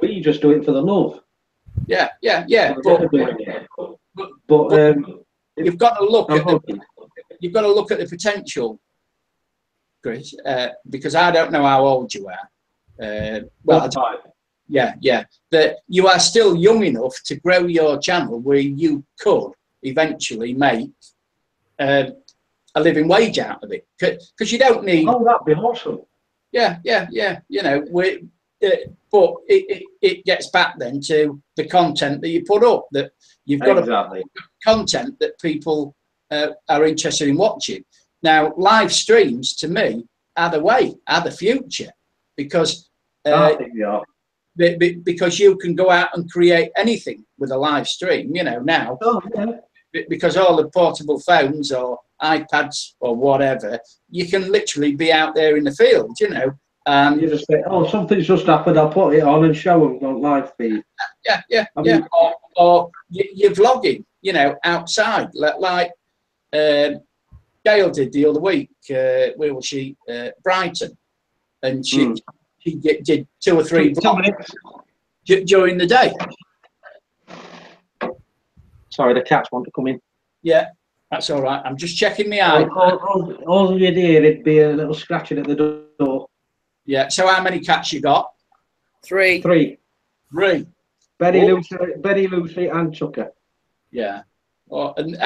B: we just do it for the love.
A: Yeah.
B: But
A: you've got to look at the potential, Chris, because I don't know how old you are. Yeah, that you are still young enough to grow your channel where you could eventually make a living wage out of it. Because you don't need.
B: Oh, that'd be awesome.
A: Yeah. You know, but it gets back then to the content that you put up. That you've got to content that people are interested in watching. Now, live streams to me are the future, because
B: I think they are.
A: Because you can go out and create anything with a live stream, you know, now.
B: Oh, yeah.
A: Because all the portable phones or iPads or whatever, you can literally be out there in the field, you know.
B: You just say, oh, something's just happened, I'll put it on and show them on live feed.
A: Yeah. Or you're vlogging, you know, outside, like Gail did the other week. Where was she? Brighton. And she did 2 or 3 vlogs during the day.
B: Sorry, the cats want to come in.
A: Yeah, that's all right. I'm just checking my eye.
B: All you'd hear, it'd be a little scratching at the door.
A: Yeah. So how many cats you got?
C: 3.
B: 3. Betty,
A: Oh.
B: Lucy, and Chucker.
A: Yeah. And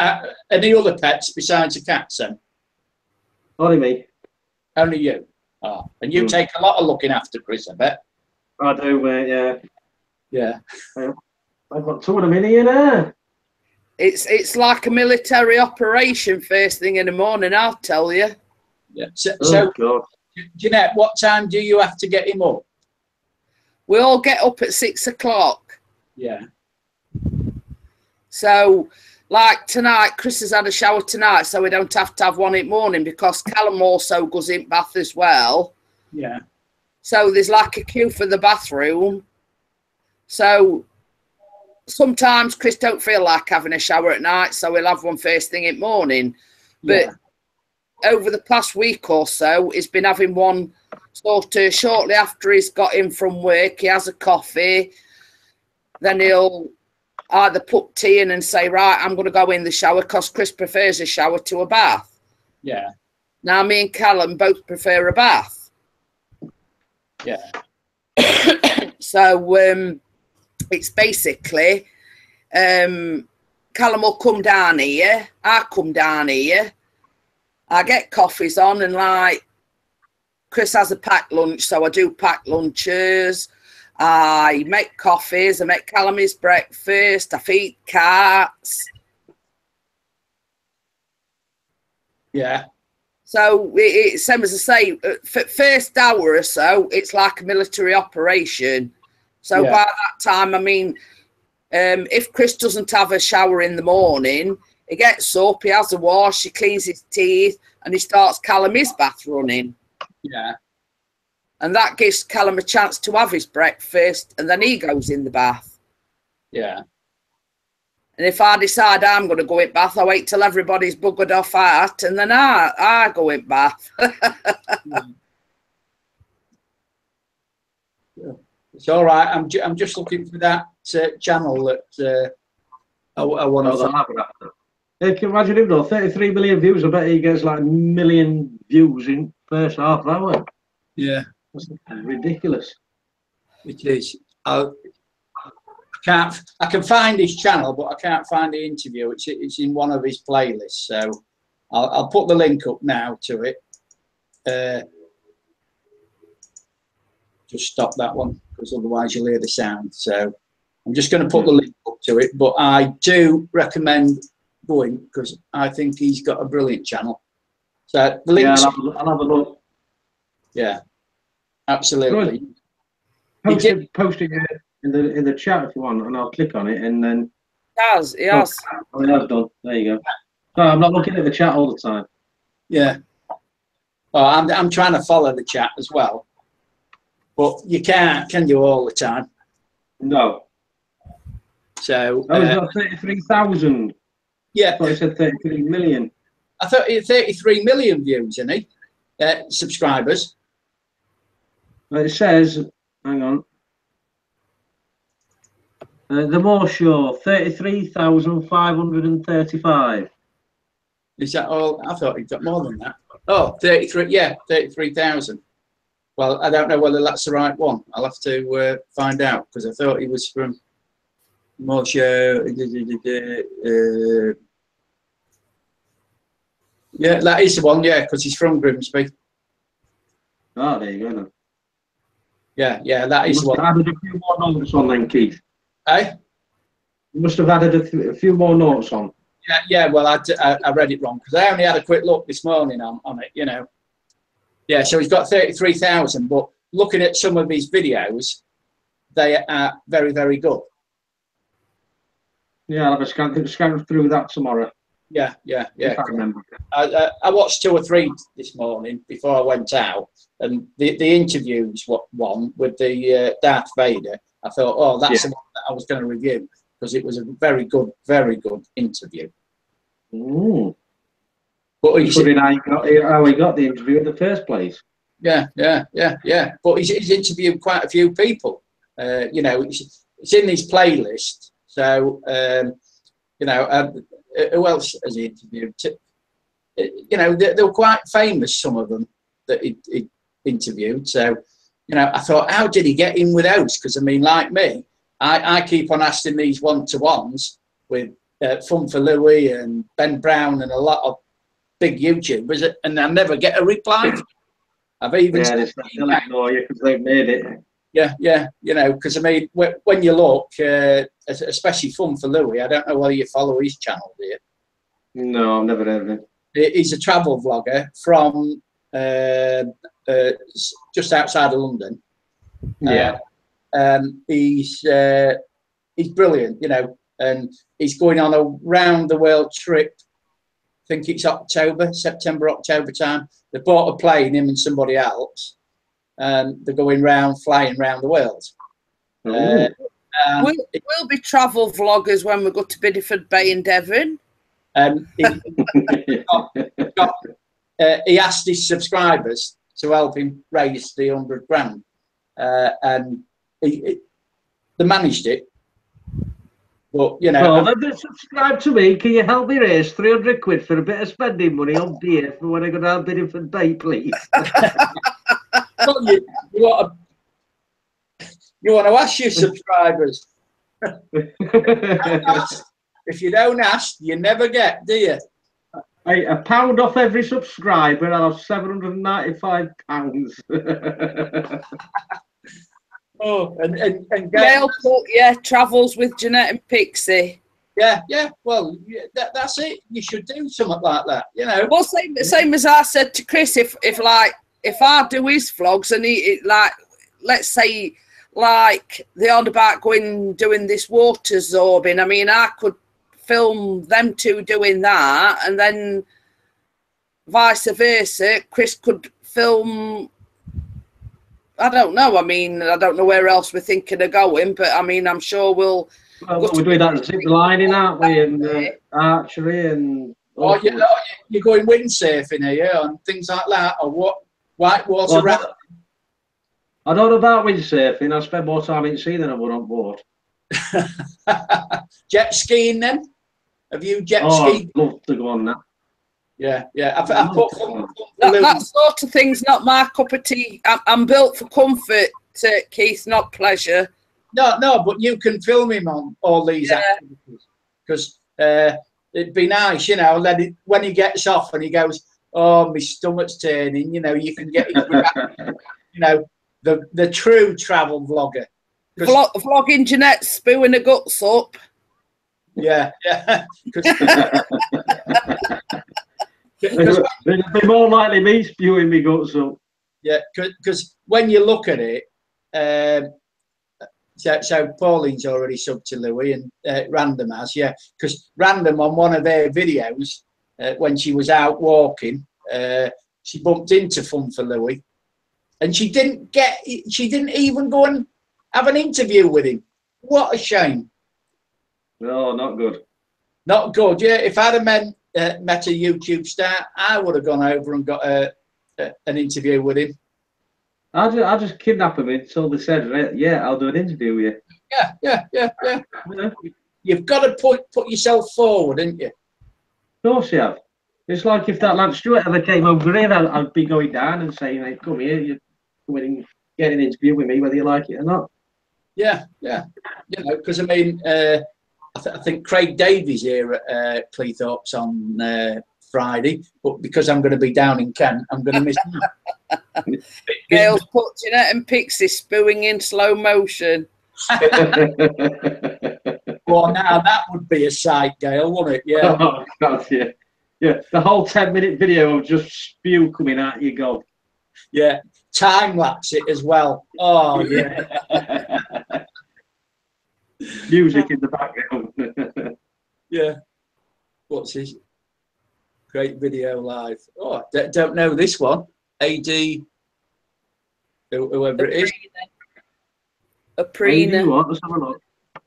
A: any other pets besides the cats then?
B: Only me.
A: Only you. Oh, and you take a lot of looking after, Chris, I bet.
B: I do, mate, yeah.
A: Yeah.
B: I've got 2 of them in here now.
C: It's like a military operation first thing in the morning, I'll tell you.
A: Yeah. So
B: God.
A: Jeanette, what time do you have to get him up?
C: We all get up at 6 o'clock.
A: Yeah.
C: So, like tonight, Chris has had a shower tonight, so we don't have to have one in the morning because Callum also goes in bath as well.
A: Yeah.
C: So there's like a queue for the bathroom. So sometimes Chris don't feel like having a shower at night, so he'll have one first thing in the morning. But over the past week or so, he's been having one sort of shortly after he's got in from work. He has a coffee, then he'll either put tea in and say, right, I'm going to go in the shower, because Chris prefers a shower to a bath.
A: Yeah.
C: Now, me and Callum both prefer a bath.
A: Yeah.
C: So it's basically Callum will come down here, I come down here, I get coffees on, and like Chris has a packed lunch, so I do packed lunches. I make coffees, I make Callum his breakfast, I feed cats.
A: Yeah.
C: So it's same as I say, for first hour or so, it's like a military operation. So by that time, I mean, if Chris doesn't have a shower in the morning, he gets up, he has a wash, he cleans his teeth, and he starts Callum his bath running.
A: Yeah.
C: And that gives Callum a chance to have his breakfast, and then he goes in the bath.
A: Yeah.
C: And if I decide I'm going to go in bath, I wait till everybody's buggered off out, and then I go in bath.
A: It's all right. I'm just looking for that channel that I want to find.
B: You can imagine him though, 33 million views. I bet he gets like a million views in first half hour.
A: Yeah.
B: That's ridiculous.
A: It is. I can find his channel, but I can't find the interview. It's in one of his playlists, so I'll put the link up now to it. Just stop that one, because otherwise you'll hear the sound. So I'm just going to put the link up to it, but I do recommend going, because I think he's got a brilliant channel. So the link.
B: Yeah, I'll have a look.
A: Yeah, absolutely.
B: Post it in the chat if you want, and I'll click on it, and then.
C: Yes.
B: Oh, that's done. There you go. No, I'm not looking at the chat all the time.
A: Yeah. Oh, I'm trying to follow the chat as well, but you can't, can you, all the time?
B: No.
A: So.
B: Oh, he's got 33,000.
A: Yeah.
B: I thought he said 33 million.
A: I thought he had 33 million views, isn't he? Subscribers.
B: Well, it says, hang on. The More Show, 33,535.
A: Is that all? I thought he'd got more than that. Oh, 33, yeah, 33,000. Well, I don't know whether that's the right one. I'll have to find out, because I thought he was from More Show. Yeah, that is the one, yeah, because he's from Grimsby.
B: Oh, there you go then.
A: Yeah, that is the one.
B: Added a few more notes on then, Keith.
A: Eh?
B: You must have added a few more notes on.
A: Yeah. Well, I read it wrong, because I only had a quick look this morning on it, you know. Yeah, so he's got 33,000, but looking at some of his videos, they are very, very good.
B: Yeah, I'll have a scan through that tomorrow.
A: Yeah.
B: If I remember.
A: I watched 2 or 3 this morning before I went out, and the interviews one with the Darth Vader. I thought, oh, that's the one that I was going to review, because it was a very good interview.
B: Ooh.
A: But
B: how he got the interview in the first place.
A: Yeah. But he's interviewed quite a few people. You know, it's in his playlist. So, you know, who else has he interviewed? You know, they were quite famous, some of them that he interviewed. So, you know, I thought, how did he get in with those? Because, I mean, like me, I keep on asking these one-to-ones with Fun for Louie and Ben Brown and a lot of big YouTubers, and I never get a reply. I've even
B: they'll ignore you because they've made it.
A: Yeah. You know, because I mean, when you look, especially Fun for Louie, I don't know whether you follow his channel, do you?
B: No, I've never heard of it.
A: He's a travel vlogger from just outside of London.
B: Yeah.
A: He's brilliant, you know, and he's going on a round the world trip. I think it's September, October time. They bought a plane, him and somebody else, and they're going flying around the world.
C: We'll be travel vloggers when we go to Bideford Bay in Devon. He asked his subscribers to help him raise the 100 grand, and they managed it. But, you know,
B: they've subscribed to me. Can you help me raise 300 quid for a bit of spending money on beer for when I go down Bideford Bay, please?
A: you want to ask your subscribers. If you don't ask, you never get, do you?
B: Hey, £1 off every subscriber, I'll have £795.
A: Oh, and
C: Gail put, travels with Jeanette and Pixie.
A: Yeah, yeah. Well, yeah, that's it. You should do something like that, you know.
C: Well, same as I said to Chris, if I do his vlogs and he like, let's say, like they're on about doing this water zorbing. I mean, I could film them two doing that, and then vice versa. Chris could film. I don't know. I mean, I don't know where else we're thinking of going, but I mean, I'm sure we'll.
B: Well, we're doing that zip lining, aren't we? And archery and.
A: You're going windsurfing here and things like that, or what? Whitewater rafting.
B: I don't know about windsurfing. I spend more time in sea than I would on board.
A: Jet skiing, then? Have you skied?
B: I'd love to go on that.
A: Yeah, yeah. I put
C: that sort of thing's not my cup of tea. I'm built for comfort, Keith, not pleasure.
A: No, but you can film him on all these activities because it'd be nice, you know. When he gets off and he goes, "Oh, my stomach's turning," you know, you can get him, you know, the true travel vlogger.
C: Vlogging Jeanette spewing her guts up.
A: Yeah, yeah.
B: It'd be more likely me spewing me guts up.
A: Yeah, because when you look at it, so Pauline's already subbed to Louis and Random has, yeah, because Random on one of their videos when she was out walking, she bumped into Fun for Louis, and she didn't even go and have an interview with him. What a shame.
B: No, not good.
A: Not good. Yeah, if I'd have met a YouTube star, I would have gone over and got an interview with him.
B: I just kidnap him until they said, "Yeah, I'll do an interview with you."
A: Yeah. You've got to put yourself forward, haven't you?
B: Of course you have. It's like if that Lance Stewart ever came over here, I'd be going down and saying, "Hey, come here, you come in and get an interview with me, whether you like it or not."
A: Yeah. You know, because I mean, I think Craig Davies here at Cleethorpes on Friday, but because I'm going to be down in Kent, I'm going to miss him.
C: Gail's put Jeanette and Pixies spewing in slow motion.
A: Well, now that would be a sight, Gail, wouldn't it? Yeah.
B: Oh, God, yeah. Yeah, the whole 10-minute video of just spew coming out you go.
A: Yeah, time lapse it as well. Oh, yeah.
B: Music in the background.
A: Yeah. What's his great video live? Oh, don't know this one. AD, whoever it is.
C: Aprina.
B: Let's have a look.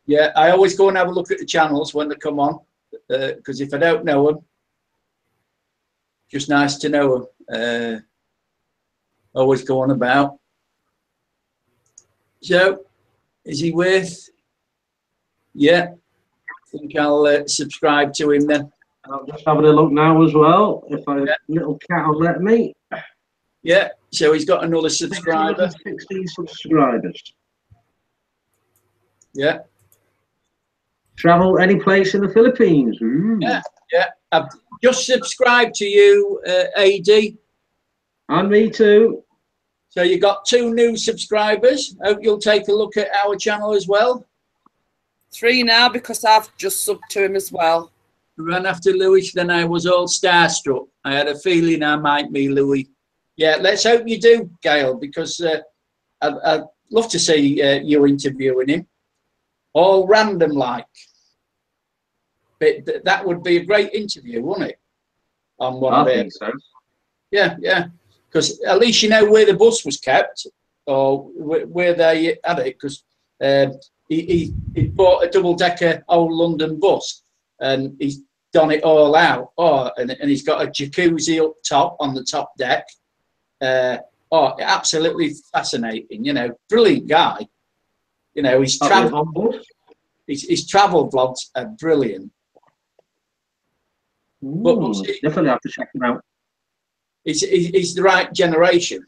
A: Yeah, I always go and have a look at the channels when they come on, because if I don't know them, just nice to know them. Always go on about. So, is he with? Yeah, I think I'll subscribe to him then.
B: I'm just having a look now as well. If little cat will let me.
A: Yeah, so he's got another subscriber.
B: 16 subscribers.
A: Yeah.
B: Travel any place in the Philippines. Ooh.
A: Yeah. I've just subscribed to you, AD.
B: And me too.
A: So you got 2 new subscribers. Hope you'll take a look at our channel as well.
C: 3 now because I've just subbed to him as well.
A: Ran after Louis, then I was all starstruck. I had a feeling I might be Louis. Yeah, let's hope you do, Gail, because I'd love to see you interviewing him. All random like. But that would be a great interview, wouldn't it? On one
B: I
A: of
B: think so.
A: Yeah. Because at least you know where the bus was kept or where they had it. Because he bought a double-decker old London bus and he's done it all out. Oh, and he's got a jacuzzi up top on the top deck. Absolutely fascinating. You know, brilliant guy. You know, his travel vlogs are brilliant.
B: Ooh, definitely have to check him out.
A: He's the right generation.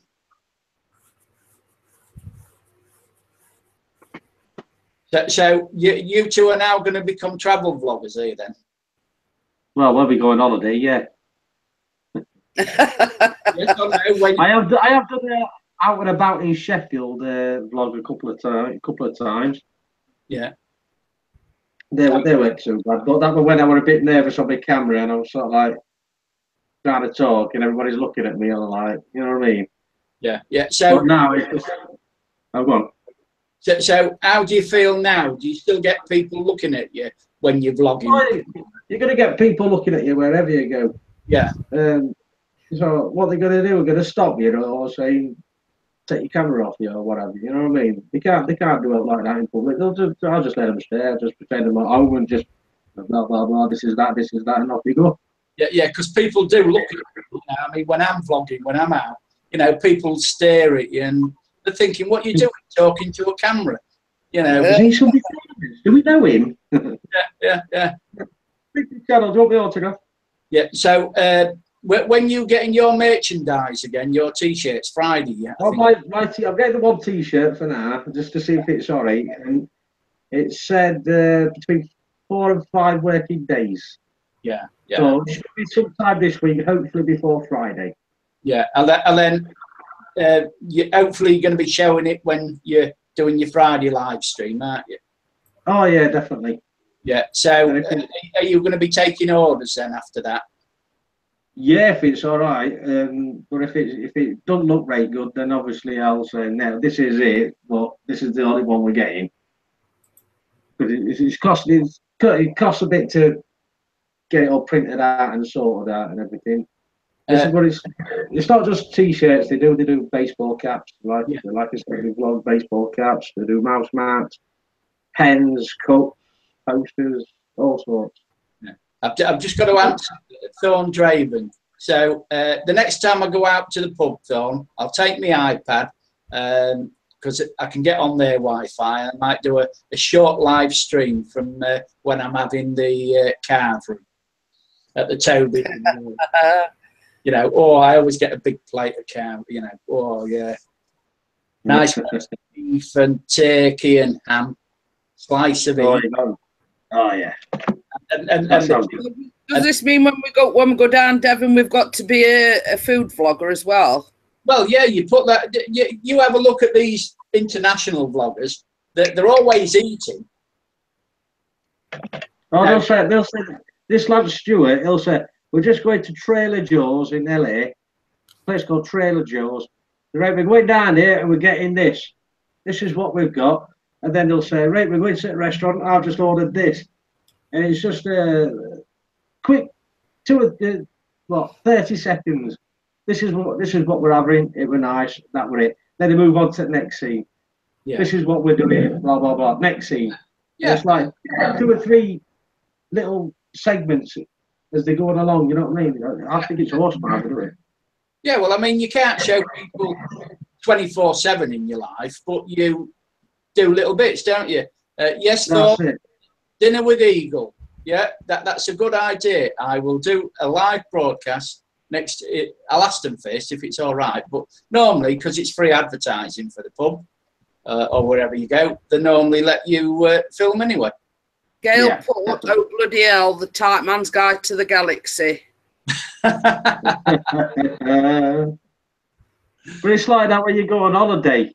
A: So you two are now going to become travel vloggers here then?
B: Well, we'll be going on holiday, yeah.
A: Yes,
B: I have done out and about in Sheffield vlog a couple of times.
A: Yeah.
B: They weren't too bad, but that was when I was a bit nervous on my camera and I was sort of like trying to talk and everybody's looking at me and like, you know what I mean?
A: Yeah, yeah. So
B: but now it's just, oh, go on.
A: So how do you feel now? Do you still get people looking at you when you're vlogging?
B: Well, you're going to get people looking at you wherever you go.
A: Yeah.
B: So what they're going to do, they're going to stop you or say, take your camera off you or whatever. You know what I mean? They can't do it like that in public. I'll just let them stay. I'll just pretend I'm at home and just blah blah blah. This is that, and off you go.
A: Yeah, yeah. Because people do look at you. Now. I mean, when I'm vlogging, when I'm out, you know, people stare at you and they're thinking, "What are you doing, talking to a camera?" You know.
B: Is he somebody famous? Do we know him?
A: Yeah.
B: Pixies Channel, do you want me autograph?
A: Yeah. So when you getting your merchandise again, your t-shirts Friday? Yeah.
B: I'm getting the one T-shirt for now, just to see if it's alright. And it said between 4 and 5 working days.
A: Yeah.
B: So it should be sometime this week, hopefully before Friday.
A: Yeah, and then hopefully you're going to be showing it when you're doing your Friday live stream, aren't you?
B: Oh yeah, definitely.
A: Yeah. So are you going to be taking orders then after that?
B: Yeah, if it's all right. But if it doesn't look very good, then obviously I'll say no. This is it, but this is the only one we're getting. Because it costs a bit to get it all printed out and sorted out and everything. It's not just T-shirts. They do baseball caps, like I said, they vlog baseball caps. They do mouse mats, pens, cups, posters, all sorts.
A: Yeah. I've just got to answer Thorn Draven. So the next time I go out to the pub, Thorn, I'll take my iPad because I can get on their Wi-Fi. I might do a short live stream from when I'm having the carve room at the Toby. You know, I always get a big plate of cow, you know, yeah. Nice beef and turkey and ham, slice of it.
B: Oh yeah.
A: And
C: does this mean when we go down Devon, we've got to be a food vlogger as well? Well,
A: yeah, you put that. You have a look at these international vloggers. They're always eating.
B: Oh, they'll say this lad Stuart. He'll say, we're just going to Trailer Joe's in LA, a place called Trailer Joe's. Right, we're going down here and we're getting this. This is what we've got. And then they'll say, right, we're going to the restaurant. I've just ordered this. And it's just a quick 30 seconds. This is what we're having. It was nice. That was it. Then they move on to the next scene. Yeah. This is what we're doing. Blah blah blah. Next scene. Yeah. It's like 2 or 3 little segments as they're going along, you know what I mean? I think it's awesome, isn't it?
A: Yeah, well, I mean, you can't show people 24/7 in your life, but you do little bits, don't you? Yes, Thor, dinner with Eagle. Yeah, that's a good idea. I will do a live broadcast next. I'll ask them first if it's all right, but normally, because it's free advertising for the pub or wherever you go, they normally let you film anyway.
C: Gail put, oh bloody hell, the Tight Man's Guide to the Galaxy.
B: But it's like that when you go on holiday.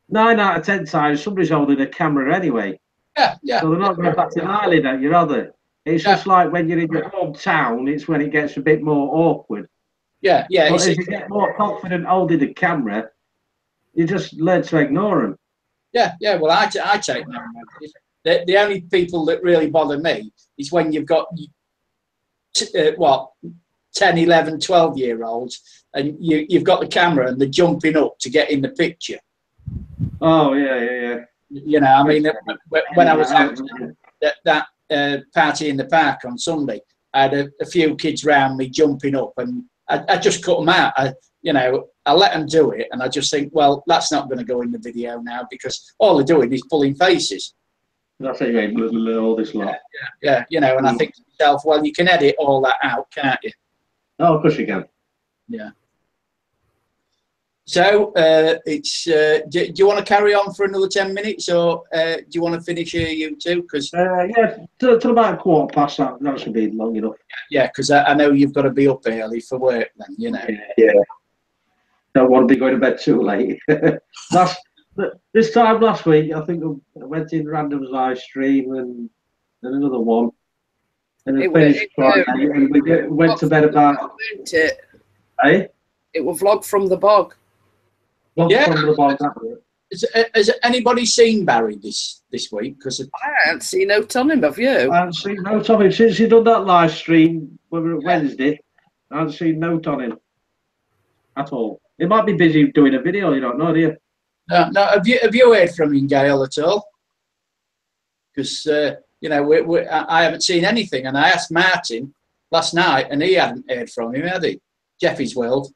B: 9 out of 10 times, somebody's holding a camera anyway.
A: Yeah.
B: So they're not going to bat an eyelid at you, are they? It's just like when you're in your hometown, it's when it gets a bit more awkward.
A: Yeah.
B: But as you get more confident holding the camera, you just learn to ignore them.
A: Yeah. Well, I take no notice. The only people that really bother me is when you've got 10, 11, 12-year-olds and you've got the camera and they're jumping up to get in the picture.
B: Oh, yeah.
A: You know, I mean, when I was out at that party in the park on Sunday, I had a few kids around me jumping up and I just cut them out. I let them do it and I just think, well, that's not going to go in the video now because all they're doing is pulling faces.
B: That's it, all this lot.
A: Yeah, you know, and I think to myself, well, you can edit all that out, can't you?
B: Oh, of course you can.
A: Yeah. So, it's. Do you want to carry on for another 10 minutes, or do you want to finish here, you two? Because
B: till about 15:15. That should be long enough.
A: Yeah, because I know you've got to be up early for work. Then you know.
B: Yeah. Don't want to be going to bed too late. This time last week, I think I went in random live stream and and another one. And
C: It
B: then finished
C: were-
B: Friday, and we went to bed about,
C: Weren't it?
B: eh?
C: It was vlog from the bog.
B: Well,
A: Yeah.
B: from the bog, that was it.
A: Has anybody seen Barry this week? Because
C: I haven't seen no on him, have you?
B: I haven't seen note on him since he done that live stream Wednesday. I haven't seen note on him at all. He might be busy doing a video. You don't know, do you?
A: no, have you heard from him, Gail, at all? Because you know, I haven't seen anything, and I asked Martin last night, and he hadn't heard from him, had he? Jeffy's World.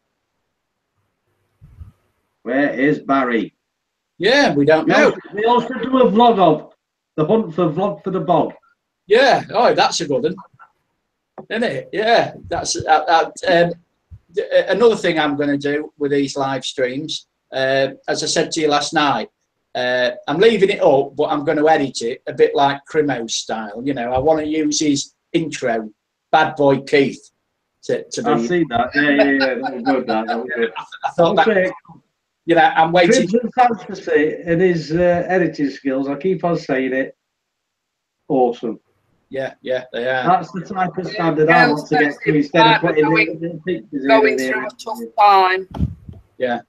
B: Where is Barry?
A: Yeah, we don't know.
B: We also do a vlog of the hunt for vlog for the bog.
A: Yeah, oh, that's a good one, isn't it? Yeah, that's another thing I'm going to do with these live streams. As I said to you last night, I'm leaving it up, but I'm going to edit it a bit like Crimo's style. You know, I want to use his intro, Bad Boy Keith, to be.
B: I see that. Yeah. That was good. That was good.
A: I thought that. You know, I'm waiting.
B: Crimson Fantasy and his editing skills. I keep on saying it. Awesome.
A: Yeah, they are.
B: That's the type of standard I want to get to instead of putting the pictures
C: Going
B: in
C: through a tough time.
A: Yeah.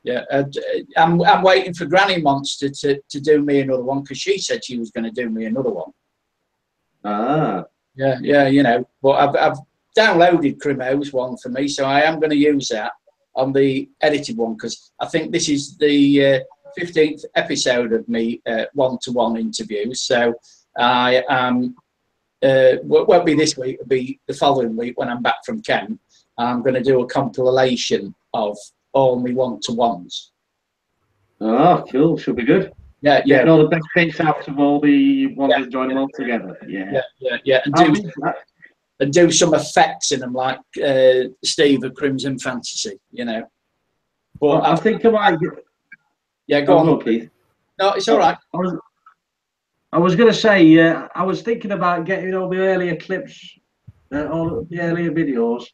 A: I'm waiting for Granny Monster to do me another one because she said she was going to do me another one.
B: Ah.
A: Yeah. You know, but I've downloaded Crimo's one for me, so I am going to use that on the edited one because I think this is the 15th episode of me one-to-one interviews. So I am. Won't be this week. It'll be the following week when I'm back from Kent. I'm going to do a compilation of all my one-to-ones.
B: Oh, cool. Should be good.
A: Yeah.
B: Getting all the best bits out of all the ones and join them all together.
A: Yeah. And do some effects in them, like Steve of Crimson Fantasy. You know. But
B: I think I might.
A: Yeah, go on,
B: Keith.
A: No, it's all right.
B: I was going to say, I was thinking about getting all the earlier clips, all the earlier videos,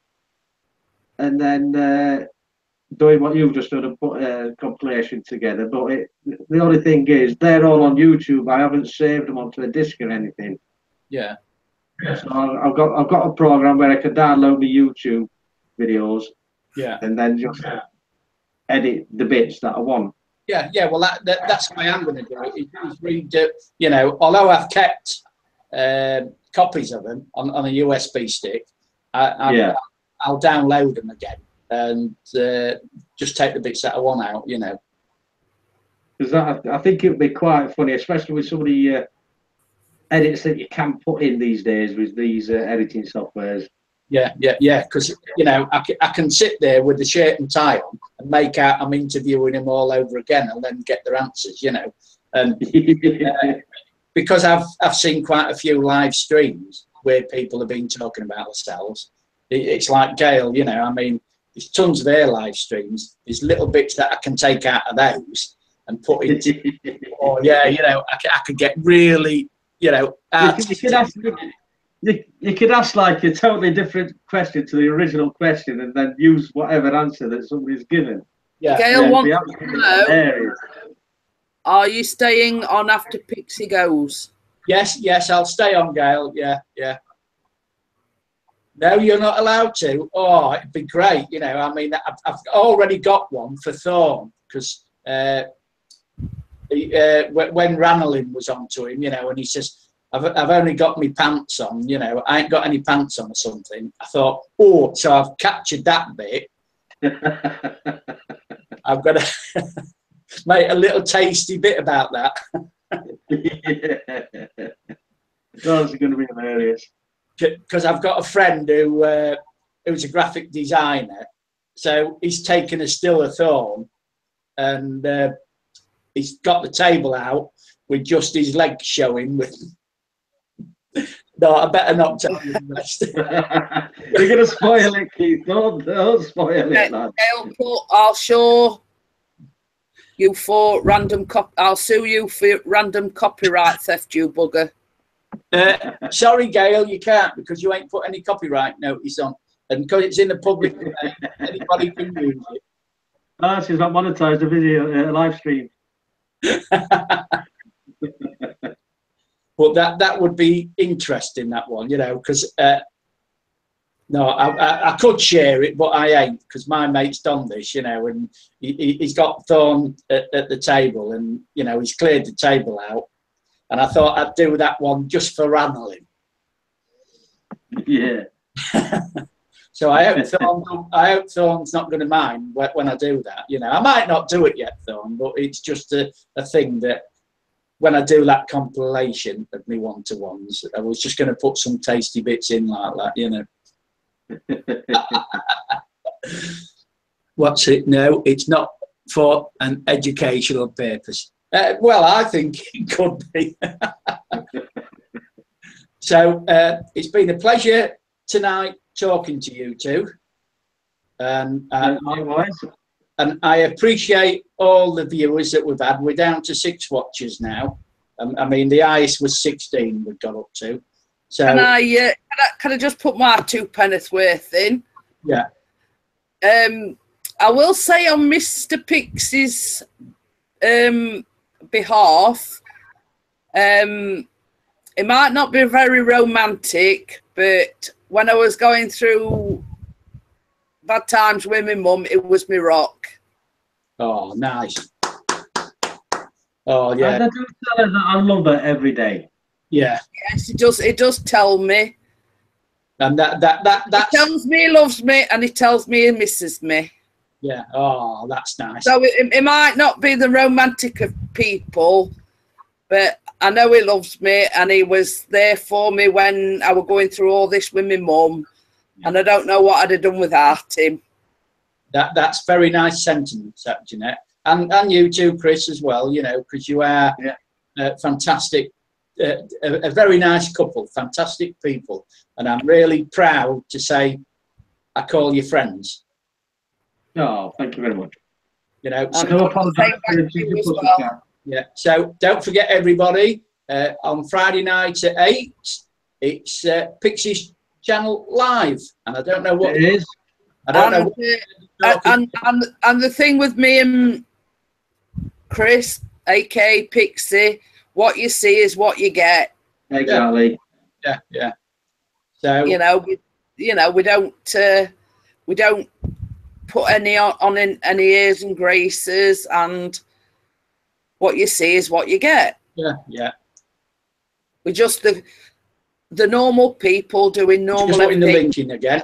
B: and then doing what you've just done and put a compilation together. But the only thing is, they're all on YouTube. I haven't saved them onto a disc or anything.
A: Yeah.
B: So I've got a program where I can download the YouTube videos.
A: Yeah.
B: And then just edit the bits that I want.
A: Yeah. Well, that's the way I'm going to do it. Is read, you know, although I've kept copies of them on a USB stick, I'll download them again and just take the bits that I want out. You know.
B: Because I think it would be quite funny, especially with some of the edits that you can put in these days with these editing softwares.
A: Yeah. Because you know, I can sit there with the shirt and tie on and make out I'm interviewing them all over again, and then get their answers. You know, and because I've seen quite a few live streams where people have been talking about themselves. It's like Gail. You know, I mean, there's tons of their live streams. There's little bits that I can take out of those and put into. Or you know, I could get really. You know,
B: you could ask like a totally different question to the original question, and then use whatever answer that somebody's given.
C: Yeah. Gail wants to know: are you staying on after Pixie goes?
A: Yes, I'll stay on, Gail. Yeah. No, you're not allowed to. Oh, it'd be great. You know, I mean, I've already got one for Thorn because. When Ranelin was on to him, you know, and he says, I've only got my pants on, you know, I ain't got any pants on or something. I thought, oh, so I've captured that bit. I've got to make a little tasty bit about that.
B: That's going to be hilarious.
A: Because I've got a friend who's a graphic designer, so he's taken a still of Thorn and he's got the table out with just his legs showing. No, I better not tell you the rest.
B: You're going to spoil it, Keith. Don't spoil it, lad.
C: I'll show you for random I'll sue you for random copyright theft, you bugger.
A: Sorry, Gail, you can't because you ain't put any copyright notice on. And because it's in the public domain, anybody can use it.
B: Ah, she's not monetized a video, live stream.
A: but that would be interesting, that one, you know, because no, I could share it, but I ain't, because my mate's done this, you know, and he's got Thorn at the table, and, you know, he's cleared the table out, and I thought I'd do that one just for Ranelagh.
B: Yeah.
A: So I hope Thorn's not going to mind when I do that. You know, I might not do it yet, Thorn, but it's just a thing that when I do that compilation of me one-to-ones, I was just going to put some tasty bits in like that, you know. What's it? No, it's not for an educational purpose. Well, I think it could be. So it's been a pleasure tonight talking to you two. And I appreciate all the viewers that we've had. We're down to 6 watchers now. I mean, the highest was 16 we got up to. So can
C: I just put my 2 penneth worth in?
A: Yeah.
C: I will say on Mr. Pixies' behalf, it might not be very romantic, but when I was going through bad times with my mum, it was me rock.
A: Oh, nice. Oh, yeah.
B: And I do tell her that I love her every day.
A: Yeah.
C: Yes, it does tell me.
A: And that
C: He tells me he loves me, and he tells me he misses me.
A: Yeah. Oh, that's nice.
C: So it might not be the romantic of people, but I know he loves me, and he was there for me when I was going through all this with my mum, and I don't know what I'd have done without him.
A: That's very nice sentiments, that, Jeanette, and you too, Chris, as well. You know, because you are fantastic, a very nice couple, fantastic people, and I'm really proud to say I call you friends.
B: Oh, thank you very much.
A: You know, yeah. So don't forget, everybody, on Friday night at 8, it's Pixies Channel live, and I don't know what
B: it is.
A: I don't know.
C: And the thing with me and Chris, aka Pixie, what you see is what you get.
B: Exactly.
A: Yeah. So
C: we don't put any on any airs and graces, and what you see is what you get.
A: Yeah.
C: We're just the normal people doing normal.
A: Just putting the link in again.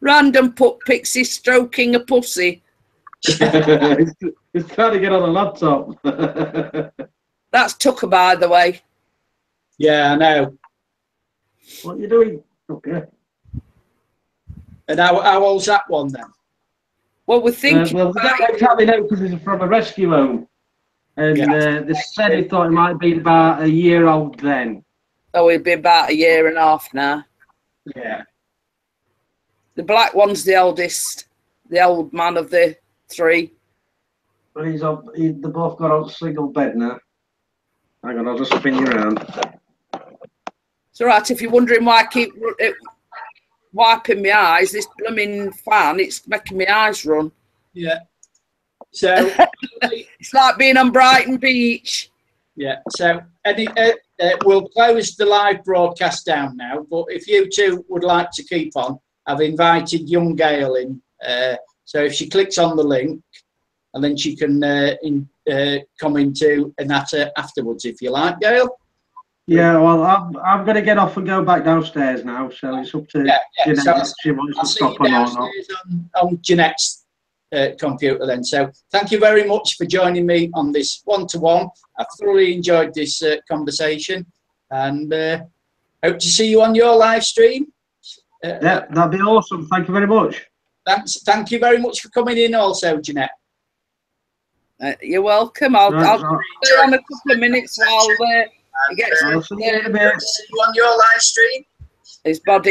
C: Random put Pixie stroking a pussy.
B: He's trying to get on a laptop.
C: That's Tucker, by the way.
A: Yeah, I know.
B: What are you doing? Okay.
A: And how old's that one then?
C: Well, we're thinking.
B: Well, we don't exactly know because it's from a rescue home, and they said he thought it might be about a year old then.
C: Oh, it'd be about a year and a half now.
A: Yeah.
C: The black one's the eldest, the old man of the 3.
B: But they both got on a single bed now. Hang on, I'll just spin you around.
C: It's all right if you're wondering why I keep wiping my eyes. This blooming fan, it's making my eyes run.
A: Yeah. So
C: it's like being on Brighton Beach.
A: Yeah. So we'll close the live broadcast down now. But if you two would like to keep on, I've invited young Gail in. So if she clicks on the link, and then she can come into Anata afterwards, if you like, Gail.
B: Yeah, well, I'm going to get off and go back downstairs now, so it's up to Jeanette
A: so
B: if she wants to stop
A: on
B: or not.
A: On Jeanette's computer then. So thank you very much for joining me on this one-to-one. I've thoroughly enjoyed this conversation, and hope to see you on your live stream.
B: Yeah, that'd be awesome. Thank you very much.
A: Thank you very much for coming in also, Jeanette.
C: You're welcome. I'll stay on a couple of minutes while he gets
B: I'll see you in a bit.
A: See you on your live stream.
C: His body.